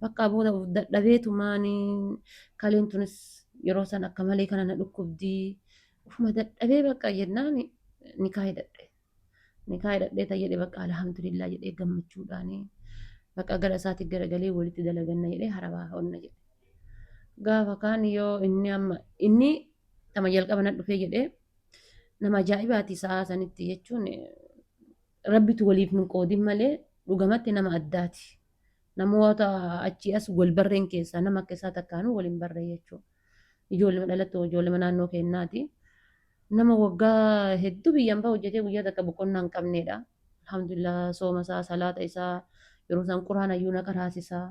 Bakka booda of dadhabeetumaanii kaleen tunis yeroo san akka malee kana na dhukkubdii ufuma dadhabee bakka jennaan nikaa hidhadhe. Nikaa hidhadhee tayyadhe bakka alhamdulillah jedhee gammachuudhaanii bakka gara isaatti garagalee walitti dalaganna jedhee harabaa onna jedhe. Gaafa kaan yoo inni tama jalqaba na dhufee jedhee nama ajaa'ibaati sa'a sanitti jechuun rabbitu waliif nu qoodin malee dhugamatti nama addaati. Namoota achi as wal barreen keessaa nama akka isaa takkaanuu waliin barree jechuudha. Ijoollee dhalattuu ijoollee naannoo keenyaati. Nama waggaa hedduu biyyaan ba'a hojjetee guyyaa takka boqonnaa hin qabneedha. Alhamdulillah sooma isaa salaata isaa yeroo isaan quraana iyyuu na qaraasisaa.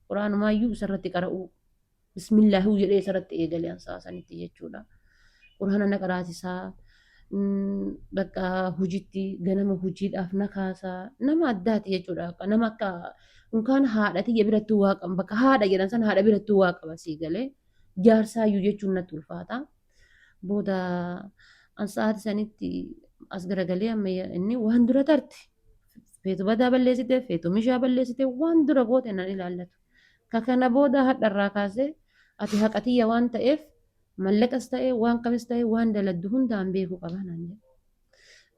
Quraanumaa isarratti qara'u. Bismillaahi jedhee isarratti eegalee sa'a sanitti jechuudha. Quraana na qaraasisaa. Bakka hojiitti ganama hojiidhaaf na kaasaa nama addaati jechuudha. Nama akka unkaan haadhatii birattuu waa qaba. Bakka haadha jedhan san haadha birattuu waa qaba sii galee jaarsaayyuu jechuun natti ulfaata. Booda sa'aati sanitti as garagalee amma inni waan dura tarte feetu badaa balleessite feetu mishaa balleessite waan dura goote nan ilaallatu. Kana booda hadharraa kaasee ati haqatiyya waan ta'eef mallaqas ta'e waan kamis ta'e waan daladdu hundaan beekuu qaba naan jedhe.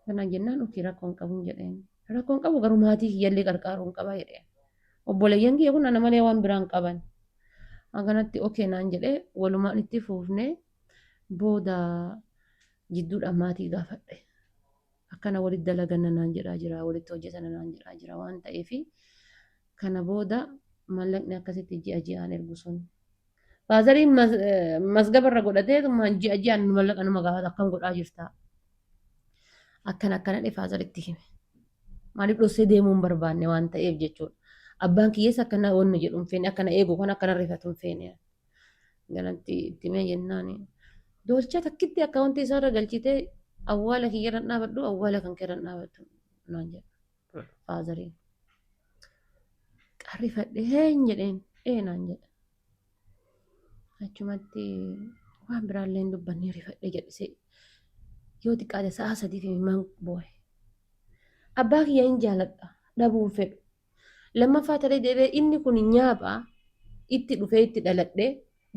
Kana jennaan ofii rakkoon qabuun jedheen. Rakkoon qabu garuu maatii kiyyallee qarqaaruun qaba jedheen. Obboleeyyan kiyya kun ana malee waan biraan qaban. Haganatti okee naan jedhee walumaan itti fuufnee booda jidduudhaan maatii gaafadhe. Akkana walitti dalaganna naan jedhaa jira walitti hojjetana naan jedhaa jira waan ta'eefi kana booda mallaqni akkasitti ji'a ji'aan ergu sun. Faazariin masgabarra godhatee ji'a ji'aan mallaqa nama gaafata akkam godhaa jirta. Akkana faazaritti hime. Maaliif dhossee deemuu hin barbaanne waan ta'eef jechuudha. Abbaan kiyyeessa akkana wanni jedhu hin feene akkana eegu kan akkana rifatu hin feene. Galatti itti mee jennaan. Dolchaa takkitti akkaawuntii isaarra galchitee awwaala kiyyarran dhaabadhu awwaala kan keerran dhaabadhu naan jedha. Faazariin. Qarrifadhe heen jedheen naan jedha. Achumatti waan biraallee hin dubbanne rifadhe jedhise yoo xiqqaate sa'a 3 fi man boo'e. Abbaa kiyya hin jaaladha dhabuun fedhu. Lammaffaa ta'ee deebi'ee inni kun nyaapha itti dhufee itti dhaladhe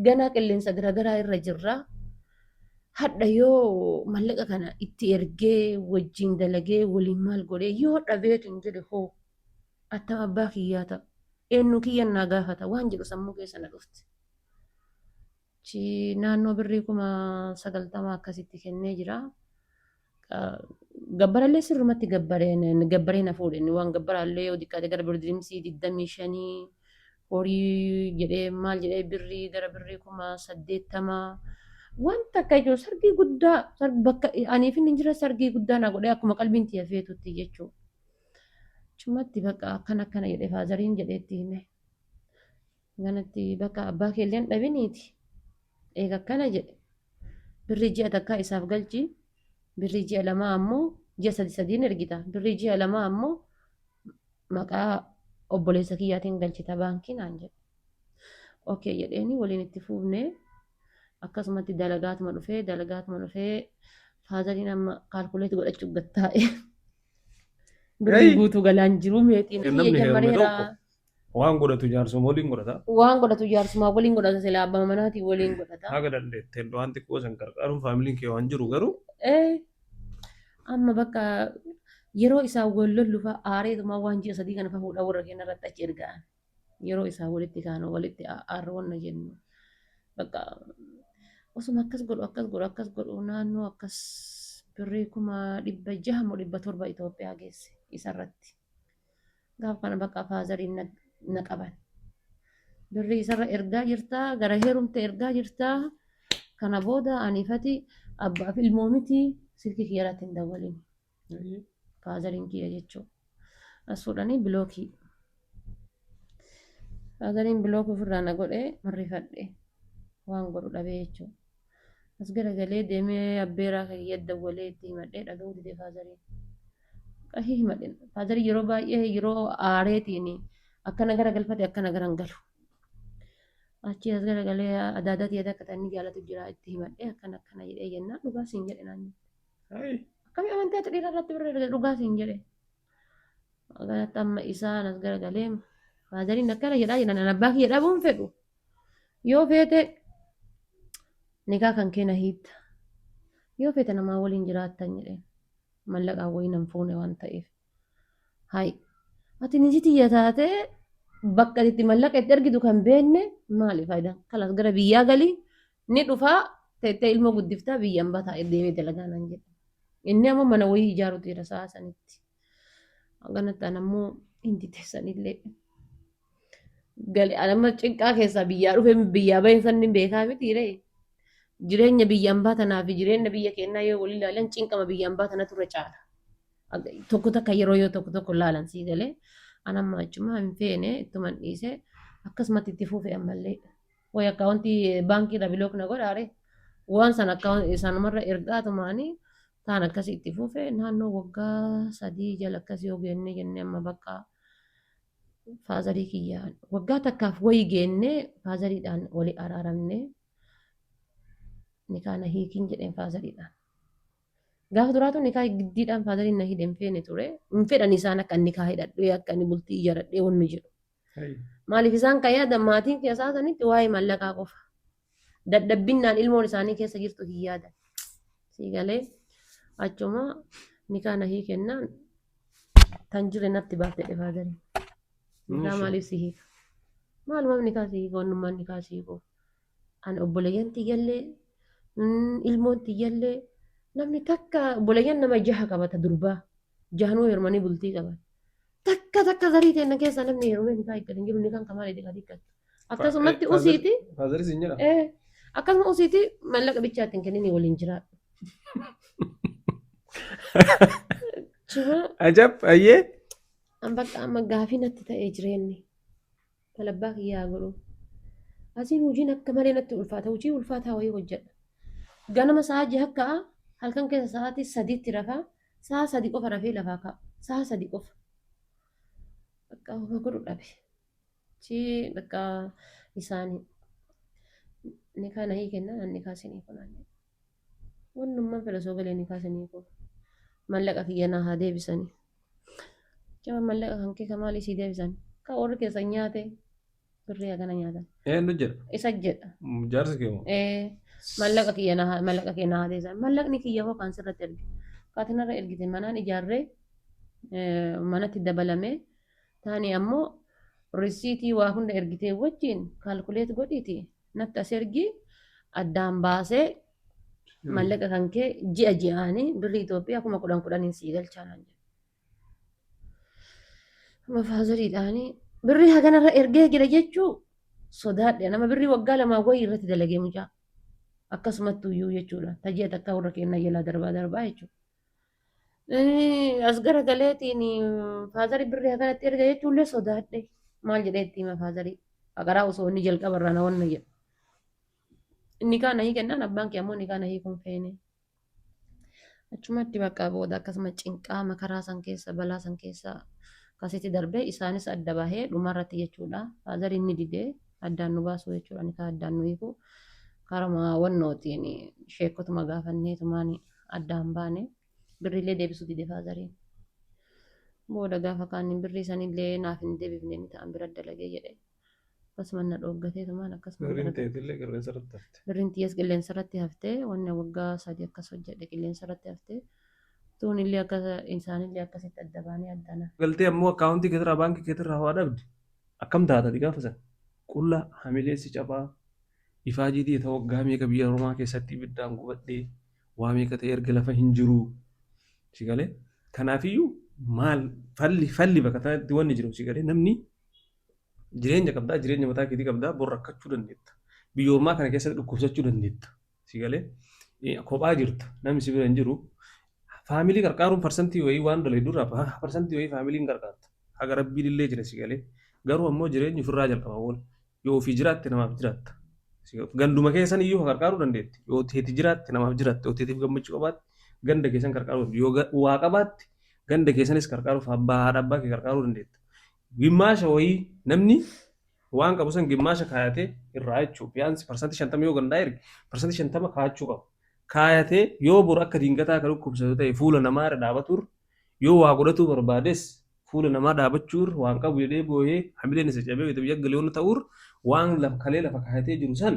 ganaa qilleensa garaagaraa irra jirra. Hadha yoo mallaqa kana itti ergee wajjin dalagee waliin maal godhee yoo dhabeetu hin jedhe hoo attam abbaa kiyyaa ta'a. Eenyu kiyyan naa gaafata waan jedhu sammuu keessa na dhufte. naannoo birrii kuma 90 akkasitti kennee jira. Gabbarallee sirrumatti gabbaree na fuudhe waan gabbaraallee yoo xiqqaate gara birdiimsii 25 horii jedhee maal jedhee birrii gara birrii kuma 80 wanta akka jiru sargii guddaa bakka aniif inni jira sargii guddaa na godhee akkuma qalbiin tiyya feetutti jechuudha. Chumatti bakka akkana jedhee faazariin jedheetti hime. Ganatti bakka abbaa keelleen dhabiniiti. Eega akkana jedhe birrii ji'a takkaa isaaf galchi birrii ji'a lamaa ammoo ji'a sadiin ergita birrii ji'a lamaa ammoo maqaa obboleessa kiyyaatiin galchita baankii naan jedhe. Okey jedheeni waliin itti fuufne akkasumatti dalagaatuma dhufee faazariin amma kaalkuleet godhachuuf gattaa'e. Birrii guutuu galaan jiru meetiin kiyya jammareera. Waan godhatu jaarsuma waliin godhata. Waan godhatu jaarsuma waliin godhata silaa abbaa manaatiin waliin godhata. Haga dandeetteen waan xiqqoo san qarqaaruun faamiliin kee waan jiru garuu. Amma bakka yeroo isaa wal lollufa aareetuma waan ji'a sadii kana fuudhaa warra keenya irratti achi ergaan. Yeroo isaa walitti kaanu walitti aarroonna jennu. Bakka osuma akkas godhu naannoo akkas birrii kuma 600 Itoophiyaa geesse isarratti. Gaafa kana bakka faazariin na qaban. Birrii isarra ergaa jirtaa gara heerumte ergaa jirtaa kana booda aniifati abbaaf ilmoo miti silkii kiyyaratti hin dawwalin. Faazariin kiyya jechuudha. As fuudhanii bilookii. Faazariin bilookii ofirraa na godhee marrifadhe waan godhu dhabee jechuudha. As garagalee deemee abbeeraa kiyya dawwalee itti himadhee dhaga'uu didee faazariin. Qahii himadhe faazarii yeroo baay'ee yeroo aareetiin akkana gara galfate akkana gara hin galu. Achi as garagalee adaadaa tiyya akka tanni jaalatu jira itti himadhee akkana jedhee jennaan dhugaa siin jedhe naan jedhe. Akkamii amantaa xiriira irratti birree dhugaa siin jedhe. Ganatti amma isaan as garagalee faazariin akkana jedhaa jiran abbaa kiyya dhabuun fedhu. Yoo feete nikaa kan keenya hiitta. Yoo feete namaa waliin jiraattan jedheen. Mallaqaan wayii nan fuune waan ta'eef. Hayi. Ati nisi tiyya taate bakka itti mallaqa itti ergitu kan beekne maali faayidaan? Kalas gara biyyaa galii ni dhufaa teettee ilmoo guddiftaa biyyaan bataa deemee dalagaa nan jedhe. Inni ammoo mana wayii ijaarutu jira sa'a sanitti. Ganatti anammoo hindi teessanillee. Gali anamma cinqaa keessaa biyyaa dhufee biyyaa baheen sanni beekaa miti ree. Jireenya biyyaan baatanaa fi jireenya biyya keenyaa yoo waliin ilaalan cinqama biyyaan baatana turre caala. Tokko takka yeroo yoo tokko ilaalan sii galee anamma achuma hin feene ittuman dhiise akkasumatti itti fuufe ammallee. Wayi akkaawuntii baankiirra bilookna godhaare waan san akkaawuntii isaanumarra ergaatumaanii taan akkasii itti fuufe naannoo waggaa 3 jala akkasii yoo geenne jennee amma bakka faazarii kiyyaan waggaa takkaaf wayii geenne faazariidhaan walii araaramne. Nikaa na hiikin jedheen faazariidhaan. Gaafa duraatu nikaa giddiidhaan faazariin na hidheen feene ture. Hin fedhan isaan akka nikaa hidhadhee akka inni bultii ijaaradhee wanni jedhu. Maaliif isaan kan yaadan maatiin keessaa sanitti waa'ee mallaqaa qofa. Dadhabbinnaan ilmoon isaanii keessa jirtu hin yaadan. Sii galee achuma nikaa na hiikennaan tan jire natti baaftedhe faazariin. Nikaa maaliif si hiika? Maalumaaf nikaa si hiika wannummaan nikaa si hiikuuf. Ani obboleeyyan tiyyallee ilmoon tiyyallee namni takka obboleeyyan nama 6 qabata durbaa 6 hirmanii bultii qaban takka zarii ta'e keessa namni yeroo nikaa hiikkatan jiru nikaan kamaal edee hiikkatu akkasumatti usiiti akkasuma usiiti mallaqa bichaatiin kenninii waliin jiraadhu. Ajab ayyee. Bakka amma gaafii natti ta'ee jireenyi talabbaa kiyyaa godhu. Asiin hojiin akka malee natti ulfaata. Hojii ulfaataa wayii hojjedha. Ganama sa'a 6 ka'a. Halkan keessa sa'aatii 3tti rafaa. Sa'a 3 qofa rafee lafaa ka'a. Sa'a 3 qofa. Bakka homa godhu dhabe. Bakka isaanii nikaa na hiikennaan nikaa isinii kunaan. Wannummaan fedha soo galee nikaa isinii kun. Mallaqa kiyya naa haa deebisanii. Jaba mallaqa kan keessa maalii sii deebisan? Ka warri keessa nyaate. Birrii hagana nyaatan. Eenyu jedha? Isa jedha. Jaarsi kee moo? Mallaqa kiyya naa deebisan. Mallaqni kiyya hoo kan sirratti erge. Kaatinarra ergite manaan ijaarree manatti dabalamee taani ammoo risiitii waa hunda ergitee wajjin kaalkuleet godhiiti natti as ergi addaan baasee mallaqa kan kee ji'a ji'aanii birrii Itoophiyaa 10,000 sii galchaa naan jedhe. Amma faazariidhaanii birrii haganarra ergee jira jechuu sodaadhe nama birrii waggaa lamaa wayii irratti dalagee mucaa akkasumattuu iyyuu jechuudha taji'a takka warra keenna jalaa darbaa jechuudha. As gara galeetiin faazarii birrii haganatti erga jechuullee sodaadhe maal jedhee itti hima faazarii haqaraa osoo inni jalqabarraa na wanna jedhu. Inni kaan ahii kennaan abbaan kee ammoo inni kaan ahii kun feene. Achumatti bakka booda akkasuma cinqaa makaraa san keessa balaa san keessa akkasitti darbee isaanis adda bahee dhumarratti jechuudha. Faazariin ni didee addaan nu baasu jechuudha. Ni kaa addaan nu hiiku karama wannootiin sheekotuma gaafanneetumaan addaan baane birriillee deebisuu dide faazariin. Booda gaafa kaaniin birrii sanillee naaf hin deebifne ni ta'an bira dalagee jedhe. Akkasuma na dhooggateetumaan akkasuma birriin xiyyees qilleensa irratti haftee wanni waggaa 3 akkas hojjedhe qilleensa irratti haftee tuunillee akka isaanillee akkasitti adda baanee addana. Galtee ammoo akkaawuntii keetirraa baankii keetirraa waa dhabde akkam taatati gaafa san qulla hamileessi cabaa ifaajiitii ta'u waggaa meeqa biyya Oromaa keessatti ibiddaan gubadhee waa meeqa ta'e erga lafa hin jiru si galee kanaafiyyuu maal falli bakka tanatti wanni jiru si galee namni jireenya qabdaa jireenya mataa keetii qabdaa bor rakkachuu dandeetta biyya Oromaa kana keessatti dhukkubsachuu dandeetta si galee kophaa jirta namni si bira hin jiru faamilii qarqaaruun parsantii wayii waan dalee dura parsantii wayii faamiliin qarqaarta haga rabbiin illee jira si galee garuu ammoo jireenyi ofirraa jalqaba wal yoo ofii jiraatte namaaf jiraatta ganduma keessan iyyuu qarqaaruu dandeetti yoo teeti jiraatte namaaf jiraatte yoo teetiif gammachuu qabaatte ganda keessan qarqaaruu yoo waa qabaatte ganda keessanis qarqaaruuf abbaa haadha abbaa kee qarqaaruu dandeetta gimmaasha wayii namni waan qabu san gimmaasha kaayatee irraa jechuuf yaansi parsantii 50 yoo gandaa erge parsantii 50 kaayachuu qaba. Kaayatee yoo bor akka diingataa kan dhukkubsatu ta'e fuula namaa irra dhaabatuur yoo waa godhatuu barbaades fuula namaa dhaabachuur waan qabu jedhee boo'ee hamileen isa cabee biyya galeewwan ta'uur waan kalee lafa kaayatee jiru san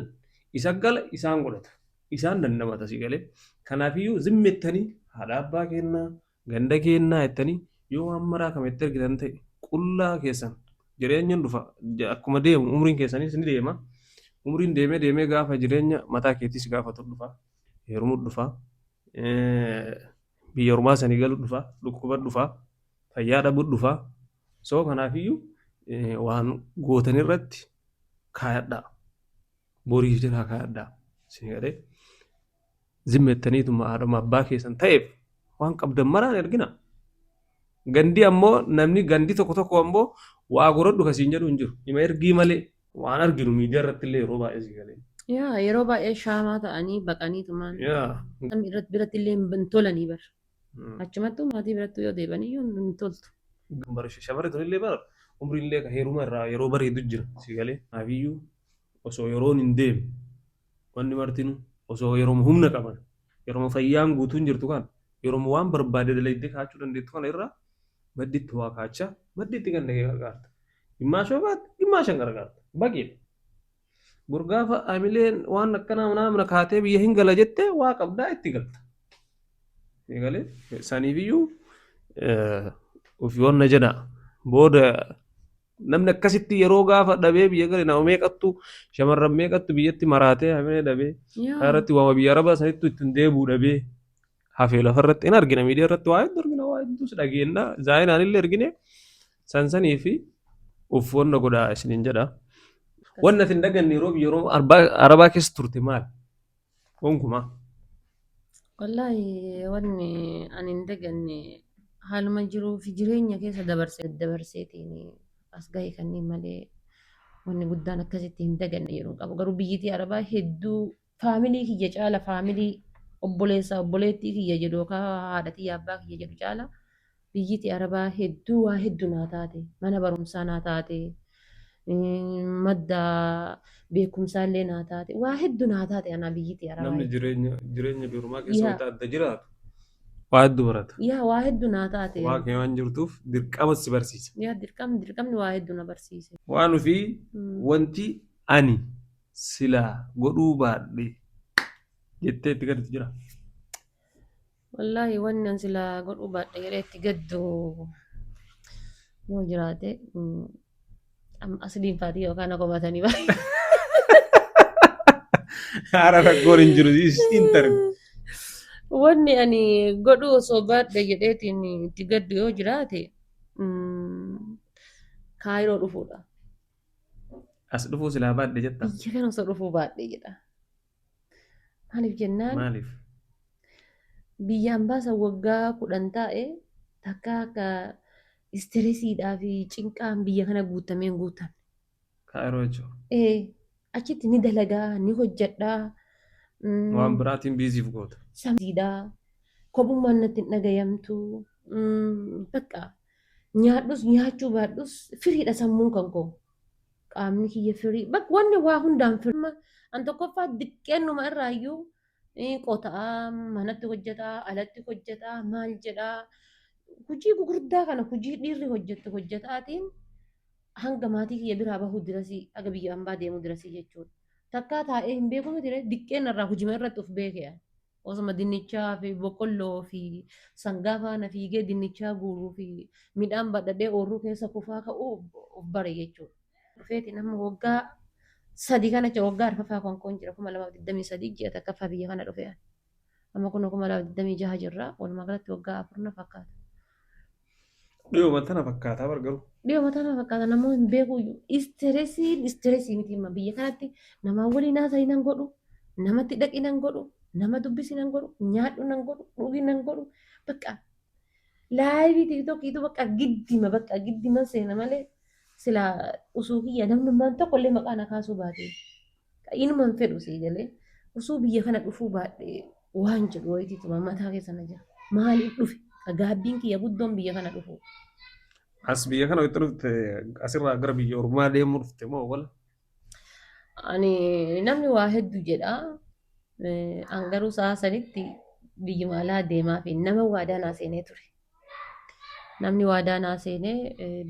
isa gala isaan godhata isaan dandamata si galee kanaafiyyuu zimmettanii haadha abbaa kennaa ganda kennaa jettanii yoo waan maraa kametti ergitan ta'e qullaa keessan jireenyaan dhufa akkuma deemu umriin keessanis ni deema umriin deemee gaafa jireenya mataa keettis gaafatu dhufa. Heerumuu dhufaa biyya Oromaa sanii galuu dhufaa dhukkuba dhufaa fayyaa dhabuu dhufaa soo kanaafiyyuu waan gootan irratti kaayadhaa boriif jira kaayadhaa isin gadhee zimmettaniituma haadhama abbaa keessan ta'eef waan qabdan maraan ergina gandi ammoo namni gandi tokko ammoo waa godhadhu kasiin jedhu hin jiru hima ergii malee waan arginu miidiyaa irratti illee yeroo baay'ee si galee. Yaa yeroo baay'ee shaamaa ta'anii baqaniitumaan biratti illee hin tolanii bar. Achumattuu maatii biratti yoo deebanii hin toltu. Shamarri tun illee bara umriin illee heeruma irraa yeroo bareedu jira si galee naafiyyuu osoo yeroon hin deemne wanni martinu osoo yeroo humna qaban yeroo fayyaan guutuun jirtu kan yeroo waan barbaade dalaydee kaachuu dandeettu kana irraa madditti waa kaachaa madditti ganda kee gargaarta. Gimmaashoo baate gimmaashan gargaarta baqiidha. Gurgaafa amileen waan akkana namna kaatee biyya hin gala jettee waa qabdaa itti galta. Eegalee saniifiyyuu ofii wanna jedha booda namni akkasitti yeroo gaafa dhabee biyya gale nama meeqattu shamarran meeqattu biyyatti maraatee hamilee dhabee irratti waama biyya arabaa sanitti ittiin deebuu dhabee hafee lafarratti hin argina miidiyaa irratti waa hedduu argina waa hedduus dhageenya zaayinaan illee argine sansanii fi of wanna godhaa isiniin jedha. Wanna tin daganne yeroo biyya arabaa keessa turte maal? Gonkumaa. Wallaahi wanni ani hin daganne haaluma jiruu fi jireenya keessa dabarseetiin as gahee kanneen malee wanni guddaan akkasitti hin daganne yeroo qabu. Garuu biyyittii arabaa hedduu faamilii kiyya caala faamilii obboleessa obboleettii kiyya jedhu yookaan haadhatii abbaa kiyya jedhu caala biyyittii arabaa hedduu waa hedduu naa taate mana barumsaa naa taate. Madda beekumsaallee naa taate waa hedduu naa taate anaa biyyittii arabaa. Namni jireenya biirumaa keessa wanta adda jiraatu waa hedduu barata. Yaa waa hedduu naa taate. Waa kee waan jirtuuf dirqama si barsiisa. Yaa dirqamni waa hedduu na barsiise. Waan ofii wanti ani silaa godhuu baadhe jettee itti gaddu jira. Wallaahi wanni an silaa godhuu baadhe jedhee itti gaddu yoo jiraate. Asliin faatii yookaan qomatanii baay'ee. Haara rakkoon hin jiru hin tarbi. Wanni ani godhu osoo baadhe jedheetiin itti gaddu yoo jiraate kaayiroo dhufuudha. As dhufuu silaa baadhe jetta. Biyya kana osoo dhufuu baadhe jedha. Maaliif jennaan Maaliif? biyyaan baasa waggaa 10 taa'e takka akka istiresiidhaa fi cinqaan biyya kana guutameen guutan. Kaayiroo jechuudha. Achitti ni dalagaa ni hojjedhaa. Waan biraatiin biiziif goota. Samsiidhaa. Kophummaan natti hin dhagayamtu. Bakka nyaadhus nyaachuu baadhus firiidha sammuun kan koo. Qaamni kiyya firii. Bakka wanni waa hundaan firii. An tokkoffaa diqqeennuma irraayyuu qotaa manatti hojjetaa alatti hojjetaa maal jedhaa. Hojii gurguddaa kana hojii dhiirri hojjettu hojjetaatiin hanga maatii kiyya biraa bahuu dirasii aga biyya hambaa deemuu dirasii jechuudha. Takkaa taa'ee hin beeku miti diqqeen irraa hojima irratti of beekee. Osuma dinnichaa fi boqqolloo fi sangaa faana fiigee dinnichaa guuruu fi midhaan badhadhee oorruu keessa kufaa ka'uu of bare jechuudha. Dhufeeti nama waggaa 3 kana jira waggaa arfaffaa konkoon jira 2023 ji'a takkaffaa biyya kana dhufee. Amma kun 2026 jirra walumaa galatti waggaa 4 na fakkaata. Dhiyoo tana fakkaataa bargaru. Dhiyoo tana fakkaata namoonni hin beeku istireesii miti himma biyya kanatti namaa waliin haasa'ii nan godhu namatti dhaqi nan godhu nama dubbisi nan godhu nyaadhu nan godhu dhugi nan godhu bakka laayivii tiiktokiitu bakka giddima seena malee sila usuu kiyya namnummaan tokko illee maqaa na kaasuu baate inumaan fedhu sii jalee usuu biyya kana dhufuu baadhee waan jedhu wayitiituma mataa keessa na jira maaliif dhufe gaabbiin kiyya guddoon biyya kana dhufu. As biyya kana walitti dhufte asirraa gara biyya ormaa deemuu dhufte moo wala? Ani namni waa hedduu jedha. An garuu sa'a sanitti biyyuma alaa deemaa fi nama waadaa naa seenee ture. Namni waadaa naa seenee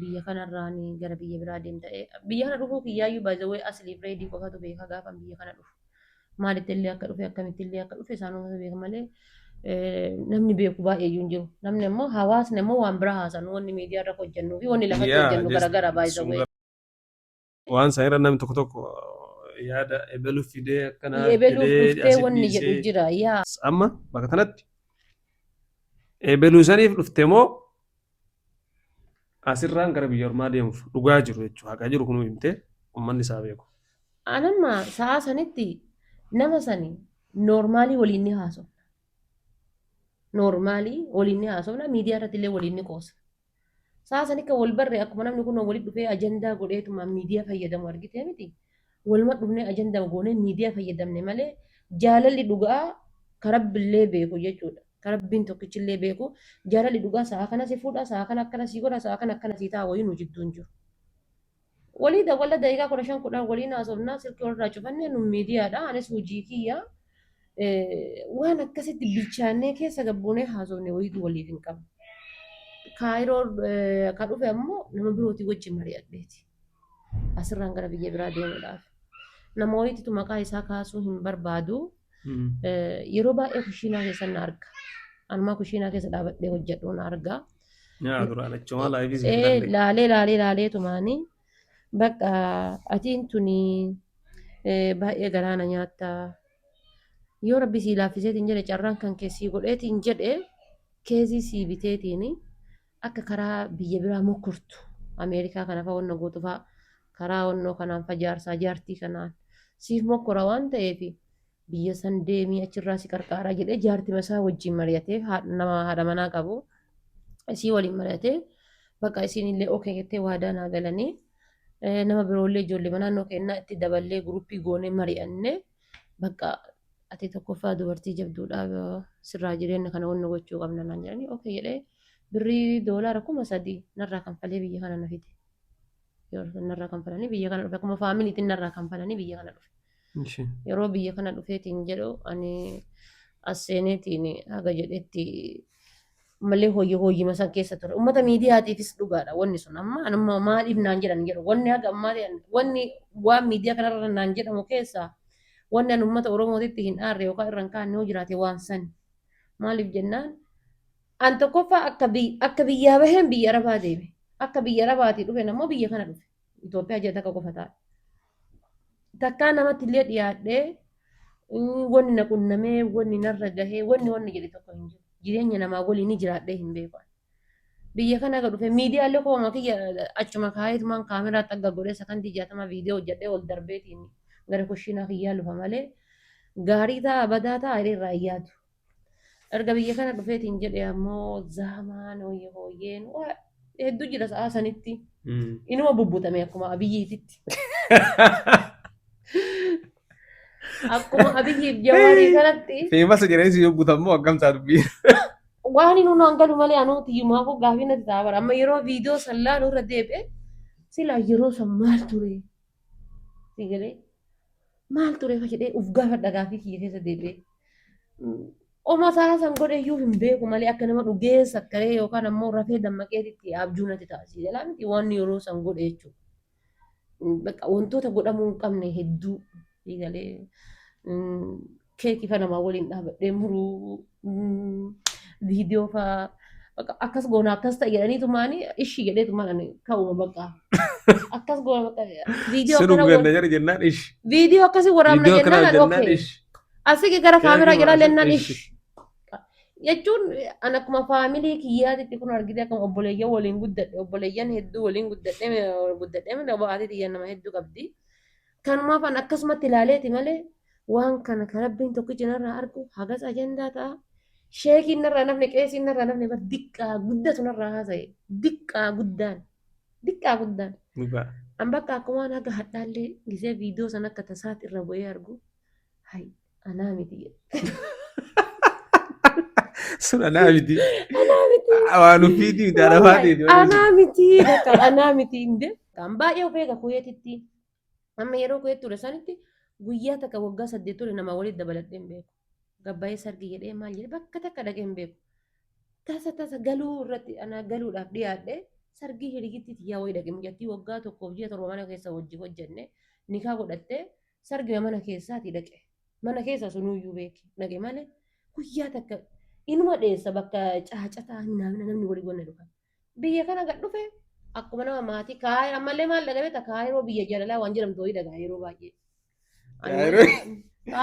biyya kanarraan gara biyya biraa deemta'ee biyya kana dhufuu kiyyaayyuu baay'ee asliif reedii qofatu beeka gaafa biyya kana dhufu. Maalitti illee akka dhufe akkamitti illee akka dhufe isaanuma beeka malee namni beeku baay'eeyyuu hin jiru. Namni immoo hawaasni immoo waan biraa haasawu wanni miidiyaa irra hojjennuu fi wanni lafatti hojjennu garaagaraa baay'ee. Waan sanirra namni tokko tokko yaada ebeluuf fidee akkanaa ebeluuf dhuftee wanni jedhu jira yaa. Amma bakka kanatti ebeluu saniif dhufte moo asirraan gara biyya ormaa deemuuf dhugaa jiru jechuudha. Haqaa jiru kunuu himtee uummanni isaa beeku. Anamma sa'a sanitti nama sani noormaalii waliin ni haasofna. Noormaalii waliin ni haasofna miidiyaa irratti illee waliin ni qoosa. Sa'a sani kan wal barree akkuma namni kun walitti dhufee ajandaa godheetuma miidiyaa fayyadamu argitee miti. Waluma dhufnee ajandaa goonee miidiyaa fayyadamne malee jaalalli dhugaa karabbillee beeku jechuudha. Karabbiin tokkichillee beeku jaalalli dhugaa sa'a kana si fuudha sa'a kana akkana si godha sa'a kana akkana si ta'a wayii nu jidduun jiru. Walii dawwala daqiiqaa 15 waliin haasofnaa silkii walirraa cufannee nu miidiyaadha anis hojii kiyya waan akkasitti bilchaannee keessa gabbuunee haasofne wayiitu waliif hin qabu. Kaayiroo kan dhufe ammoo nama birootii wajjin mari'adheeti. Asirraan gara biyya biraa deemuudhaaf. Nama wayiitu maqaa isaa kaasuu hin barbaadu. Yeroo baay'ee kushiinaa keessa na arga. Anumaa kushiinaa keessa dhaabadhee hojjedhu na arga. Laalee tumaanii bakka atiin tuni baay'ee galaana nyaata. Yoo rabbi sii laaffiseetiin jedhe carraan kan keessii godheetiin jedhe keezii sii biteetiin akka karaa biyya biraa mokkurtu Ameerikaa kana fa'aa wanna gootu fa'aa karaa wannoo kanaan fajaarsaa jaartii kanaan siif mokkora waan ta'eef biyya san deemii achirraa si qarqaaraa jedhee jaartii masaa wajjin mari'atee nama haadha manaa qabu isii waliin mari'atee bakka isiin illee okee jettee waadaa naa galanii nama biroollee ijoollee naannoo kennaa itti daballee guruppii goonee mari'annee bakka ati tokkoffaa dubartii jabduudhaaf sirraa jireenya kana wanna gochuu qabna naan jedhanii okee jedhee birrii doolaara 3,000 narraa kanfalee biyya kana na fide. Narraa kanfalanii biyya kana dhufe akkuma faamiliitiin narraa kanfalanii biyya kana dhufe. Yeroo biyya kana dhufeetiin jedhu ani as seeneetiin haga jedhetti malee hooyyii masan keessa ture. Uummata miidiyaatiifis dhugaadha wanni sun amma maaliif naan jedhan jedhu wanni haga ammaa wanni waan miidiyaa kanarra naan jedhamu keessaa wanni an uummata Oromootitti hin aarre yookaan irra hin kaanne yoo jiraate waan san maaliif jennaan an tokkoffaa akka biyyaa baheen biyya arabaa deeme. Akka biyya arabaatii dhufe namoo biyya kana dhufe. Itoophiyaa jala takka qofa taa'e. Takkaa namatti illee dhiyaadhee wanni na qunnamee wanni narra gahee wanni jedhe tokko hin jiru. Jireenya namaa waliin ni jiraadhee hin beeku. Biyya kana akka dhufe miidiyaalee kooma kiyya achuma kaayetumaan kaameraa xagga godhee sakandii 60 viidiyoo hojjedhee ol darbeetiin gara kushiinaa kiyyaa lufa malee gaarii ta'a badaa ta'a irraa iyyaatu. Erga biyya kana dhufeetiin jedhe ammoo zaamaan hooyyeen hedduu jira sa'a sanitti inuma bubbutame akkuma abiyyiititti. Akkuma abiyyiif jawaarii kanatti. Feemasa jedhanii yoo butammoo akkam ta'a dubbii. Waan inni nu hangalu malee anuuti himaafuu gaafii natti ta'a bara. Amma yeroo viidiyoo sallaan irra deebi'e silaa yeroo san maal ture? Sigalee maal ture jedhee uf gaafadha gaafii kiyya keessa deebi'e. Oma isaa san godheyyuu hin beeku malee akka nama dhugeessa akkaree yookaan ammoo rafee dammaqeetitti abjuu natti taasise. Jalaa miti waan yeroo san godhe jechuudha. Wantoota godhamuu hin qabne hedduu sigalee keekii fa namaa waliin dhaabadhee muruu viidiyoo fa'aa akkas goona akkas ta'e jedhaniitu maani ishii jedheetu maani ka'uma bakka akkas goona bakka viidiyoo akkasii waraabna jennaan okay asii gara kaameraa jala lennaan ishi jechuun an akkuma faamilii kiyyaatitti kun argite akkuma obboleeyyan waliin guddadhe obboleeyyan hedduu waliin guddadhe ba'aatii xiyyan nama hedduu qabdi kanumaaf an akkasumatti ilaaleeti malee waan kana karabbiin tokkichi narraa argu hagas ajandaa ta'a. Sheekiin narraa nafne qeesiin narraa nafne bar diqqaa guddatu narraa haasa'e diqqaa guddaan. An bakka akkuma haga hadhaallee gisee viidiyoo san akka tasaatti irra bu'ee argu hay anaa miti. Sun anaa miti. Waan ofiitii miti arafaati. Anaa miti inde. Kan baay'ee of eega kuyeetitti. Amma yeroo kuyeetti ture sanitti guyyaa takka waggaa 8 ture nama walitti dabaladhee hin beeku. Gabbaa'ee sargi jedhee maal jedhee bakka takka dhaqee hin beeku. Tasa galuu irratti ana galuudhaaf dhiyaadhe sargii hirigitti xiyyaa wayii dhaqee mucattii waggaa 1 ji'a 7 mana keessa wajji hojjenne nikaa godhattee sargi mana keessaati dhaqe. Mana keessa sunuyyuu beeki dhaqe malee guyyaa takka inuma dheessa bakka caacataa namni walii gonne dhufa. Biyya kana gad dhufe akkuma nama maatii kaayee ammallee maal dhagabe takkaa yeroo biyya jaalalaa waan jedhamtu wayii dhagaa yeroo baay'ee.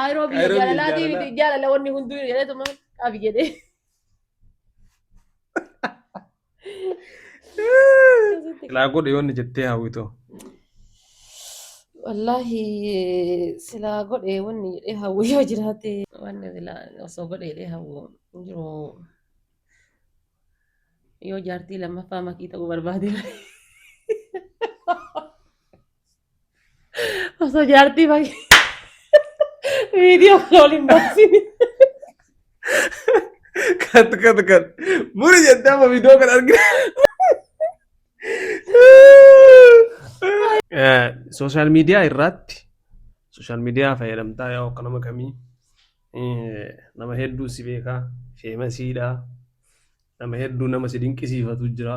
Yeroo biyya jaalalaatii miti jaalala wanni hunduu jedheetuma qabi jedhee. Silaa godhe yoonni jettee hawwitu. Wallahi silaa godhe wanni jedhee hawwu yoo jiraate wanni silaa osoo godhe jedhee hawwu jiru yoo jaartii lammaffaa makii ta'uu barbaade. Osoo jaartii makii. Video calling boxing. Kat. Muri jedhaa ma video kan argina. Social media irratti social media fayyadamtaa yaa akka nama kamii nama hedduu si beekaa feemasiidha nama hedduu nama si dinqisiifatu jira.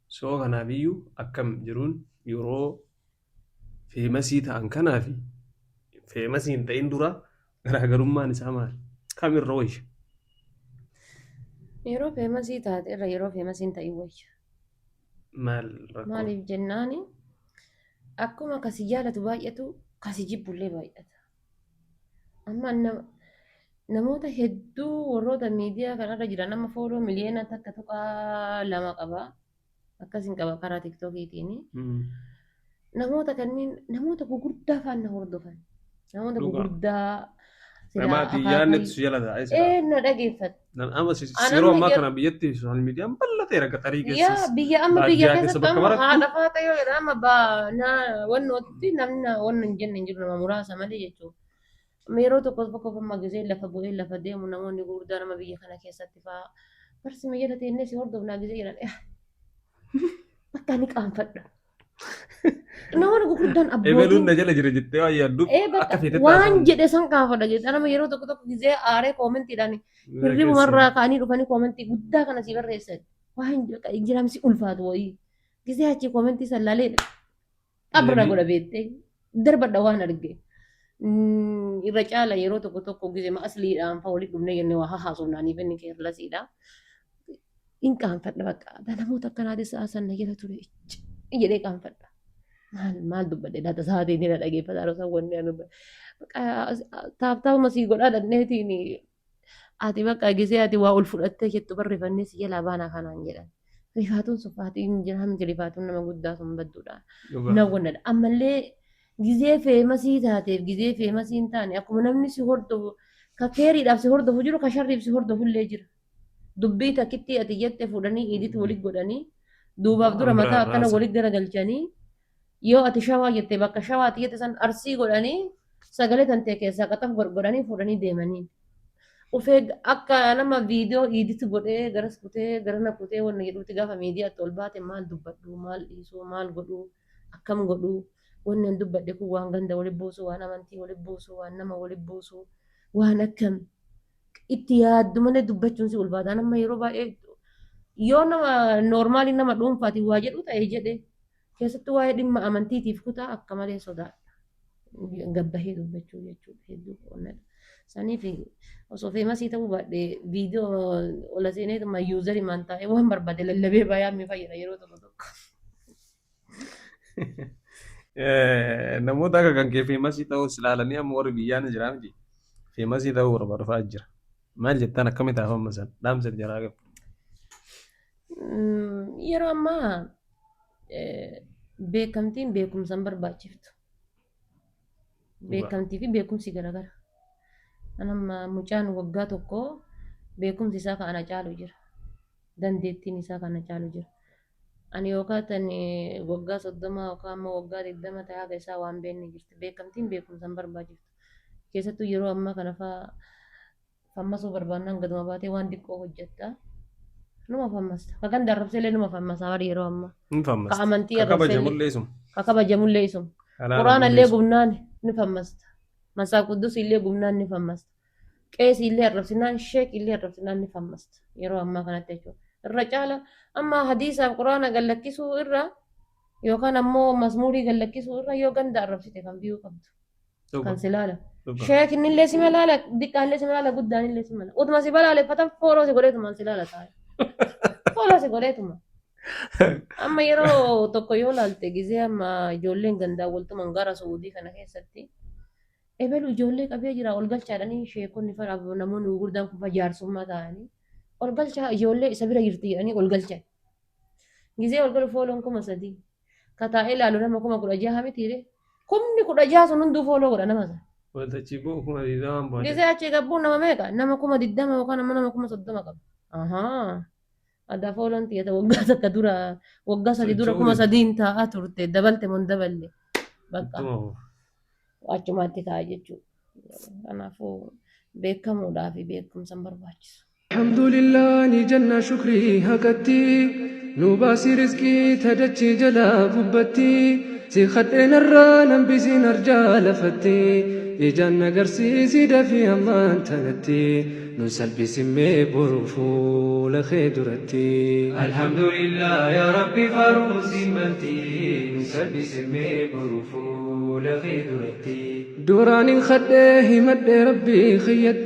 So kanaafiyyuu akkam jiruun yeroo feemasii ta'an kanaafi feemasiin ta'in dura garaagarummaan isaa maali? Kamirra wayya? Yeroo feemasii taate irra yeroo feemasiin ta'in wayya. Maaliif jennaani akkuma kasi jaalatu baay'atu kasi jibbullee baay'ata. Amma namoota hedduu warroota miidiyaa kanarra jiran nama fooloo miliyoona takka tuqaa 2 qaba. Akkasiin qaba karaa tiktookiitiin. Namoota kanneen namoota gurguddaa faana hordofan. Namoota gurguddaa Namati yaannet su jala taa'e. Na dhageeffatu. Amma yeroo ammaa kana biyyatti social media bal'ateera gatarii keessas. Biyya amma biyya keessatti amma haadha faata yoo jedhama wannootti namni wanna hin jenne hin jiru nama muraasa malee jechuudha. Yeroo tokko amma gisee lafa bu'ee lafa deemu namoonni gurguddaa nama biyya kana keessatti fa'aa barsi mayyada teennee si hordofnaa gisee jedhan bakka ni qaanfadha. Namoonni gurguddaan abbootii. Ebeluun na jala jira jettee waa yaaddu akka feetetti. Waan jedhe san qaanfadha jechuudha. Nama yeroo tokko gisee aaree koomentiidhaan hirribumarraa ka'anii dhufanii koomentii guddaa kana si barreessan. Waan jiraamsi ulfaatu wayii. Gisee achii koomentii sallaalee abra godha beettee darbadha waan arge. Irra caala yeroo tokko gisee asliidhaan fa'aa walitti dhufnee jennee waa haasofnaaniif inni keerlasiidha. In qaanfadha bakka namoota akkanaatis haasan na jala ture jedhee qaanfadha. maal dubbadhe laata sa'aatiin ni dhaggeeffata yeroo wanni ani taaptaapa masii godhaa dhanneetiin ati bakka gisee ati waa ol fudhattee jettu barreeffannee si jalaa baanaa kanaan jedhan. Rifaatuun suffaatiin jedhamti rifaatuun nama guddaa sun badduudha. Na wannadha. Ammallee gisee feemasii taateef gisee feemasii hin taane akkuma namni si hordofu ka keeriidhaaf si hordofu jiru ka sharriif si hordofullee jira. Dubbii takkitti ati jette fuudhanii iditti walitti godhanii duubaaf dura mataa akkana walitti garagalchanii yoo ati shawaa jette bakka shawaa ati jette san arsii godhanii sagalee tantee keessaa qaxaf godhanii fuudhanii deemanii. Ufee akka nama viidiyoo iditti godhee garas kutee garana kutee wanna jedhuuti gaafa miidiyaatti ol baate maal dubbadhu maal dhiisuu maal godhu akkam godhu wanni hin dubbadhe kun waan ganda walitti buusu waan amantii walitti buusu waan nama walitti buusu waan akkam itti yaaddu malee dubbachuun si ulfaata nama yeroo baay'ee yoo nama noormaali nama dhuunfaati waa jedhu ta'e jedhe keessattuu waa'ee dhimma amantiitiif kutaa akka malee sodaadha. Gabbahee dubbachuu jechuudha hedduu onnadha. Saniif osoo feemasii ta'uu baadhee viidiyoo ola seeneetuma yuuzarii maan taa'e waan barbaade lallabee baay'ee mi fayyada yeroo tokko tokko. Namoota akka kan kee feemasii ta'uu ilaalanii amma warri biyyaan jiraa miti. Feemasii ta'uu barbaadaa jira. Maal jettaan akkamitti haafamma san dhaamsa jaraa qabu. Yeroo ammaa beekamtiin beekumsa hin barbaachiftu. Beekamtii fi beekumsi garagara. Anamma mucaan waggaa tokko beekumsi isaa kan ana caalu jira. Dandeettiin isaa kan ana caalu jira. Ani yookaan waggaa 30 yookaan ammoo waggaa 20 ta'aa keessaa waan beekne jirti. Beekamtiin beekumsa hin barbaachiftu. Keessattuu yeroo ammaa kana fa'aa fammasuu barbaannaan gaduma baatee waan xiqqoo hojjetta. Numa fammasta. Ka ganda arrabseelee numa fammasa bari yeroo ammaa. Ka amantii arrabseelee. Ka kabajamullee isum. Quraana illee gumnaan ni fammasta. Masaa quddus illee gumnaan ni fammasta. Qeesi illee arrabsinaan sheek illee arrabsinaan ni fammasta. Yeroo ammaa kanatti jechuudha. Irra caala amma hadiisaaf quraana gallakkisuu irra yookaan ammoo masmuurii gallakkisuu irra yoo ganda arrabsite kan biyuu qabdu. Kan si laala. Sheek inni illee si malaala diqqaan illee si malaala guddaan illee si malaala. Utuma si balaaleffatan fooloo si godheetumaan si laala taa'e. Fooloo si godheetuma. Amma yeroo tokko yoo laalte gisee amma ijoolleen gandaa waltumaan gara Suudii kana keessatti ebelu ijoollee qabee jira ol galchaadhanii sheekonni fara namoonni gurguddaan kun jaarsummaa ta'anii ol galchaa ijoollee isa bira jirti jedhanii ol galchan. Gisee ol galu fooloon 3,000 kataa'ee laalu nama 16,000 mitiire 16,000 sun hunduu fooloo godha nama sana. Waltajjii boo 20,000 baate. Gisee achii gabbuun nama meeqa nama 20,000 yookaan nama 30,000 qaba. Ahaa. Adda fooloon xiyyeeta waggaa takka dura waggaa 3 dura 3,000 taa'aa turte dabalte moo daballe bakka achumaatti taa'aa jechuudha. Kanaafuu beekamuudhaa fi beekumsa hin barbaachisu. Alhamdulillah ni janna shukrii haqatti nu baasii rizqii tadachii jalaa gubbatti si kadheenarraa nambisiin arjaa lafatti ijaan agarsiisii dafii ammaan tanatti nu salphisimmee boruufuu lafee duratti. Alhamdulillah yaa rabbi faaruu simbanti nu salphisimmee boruufuu lafee duratti. Duraan hin kadhee himadhee rabbii khiyyatti.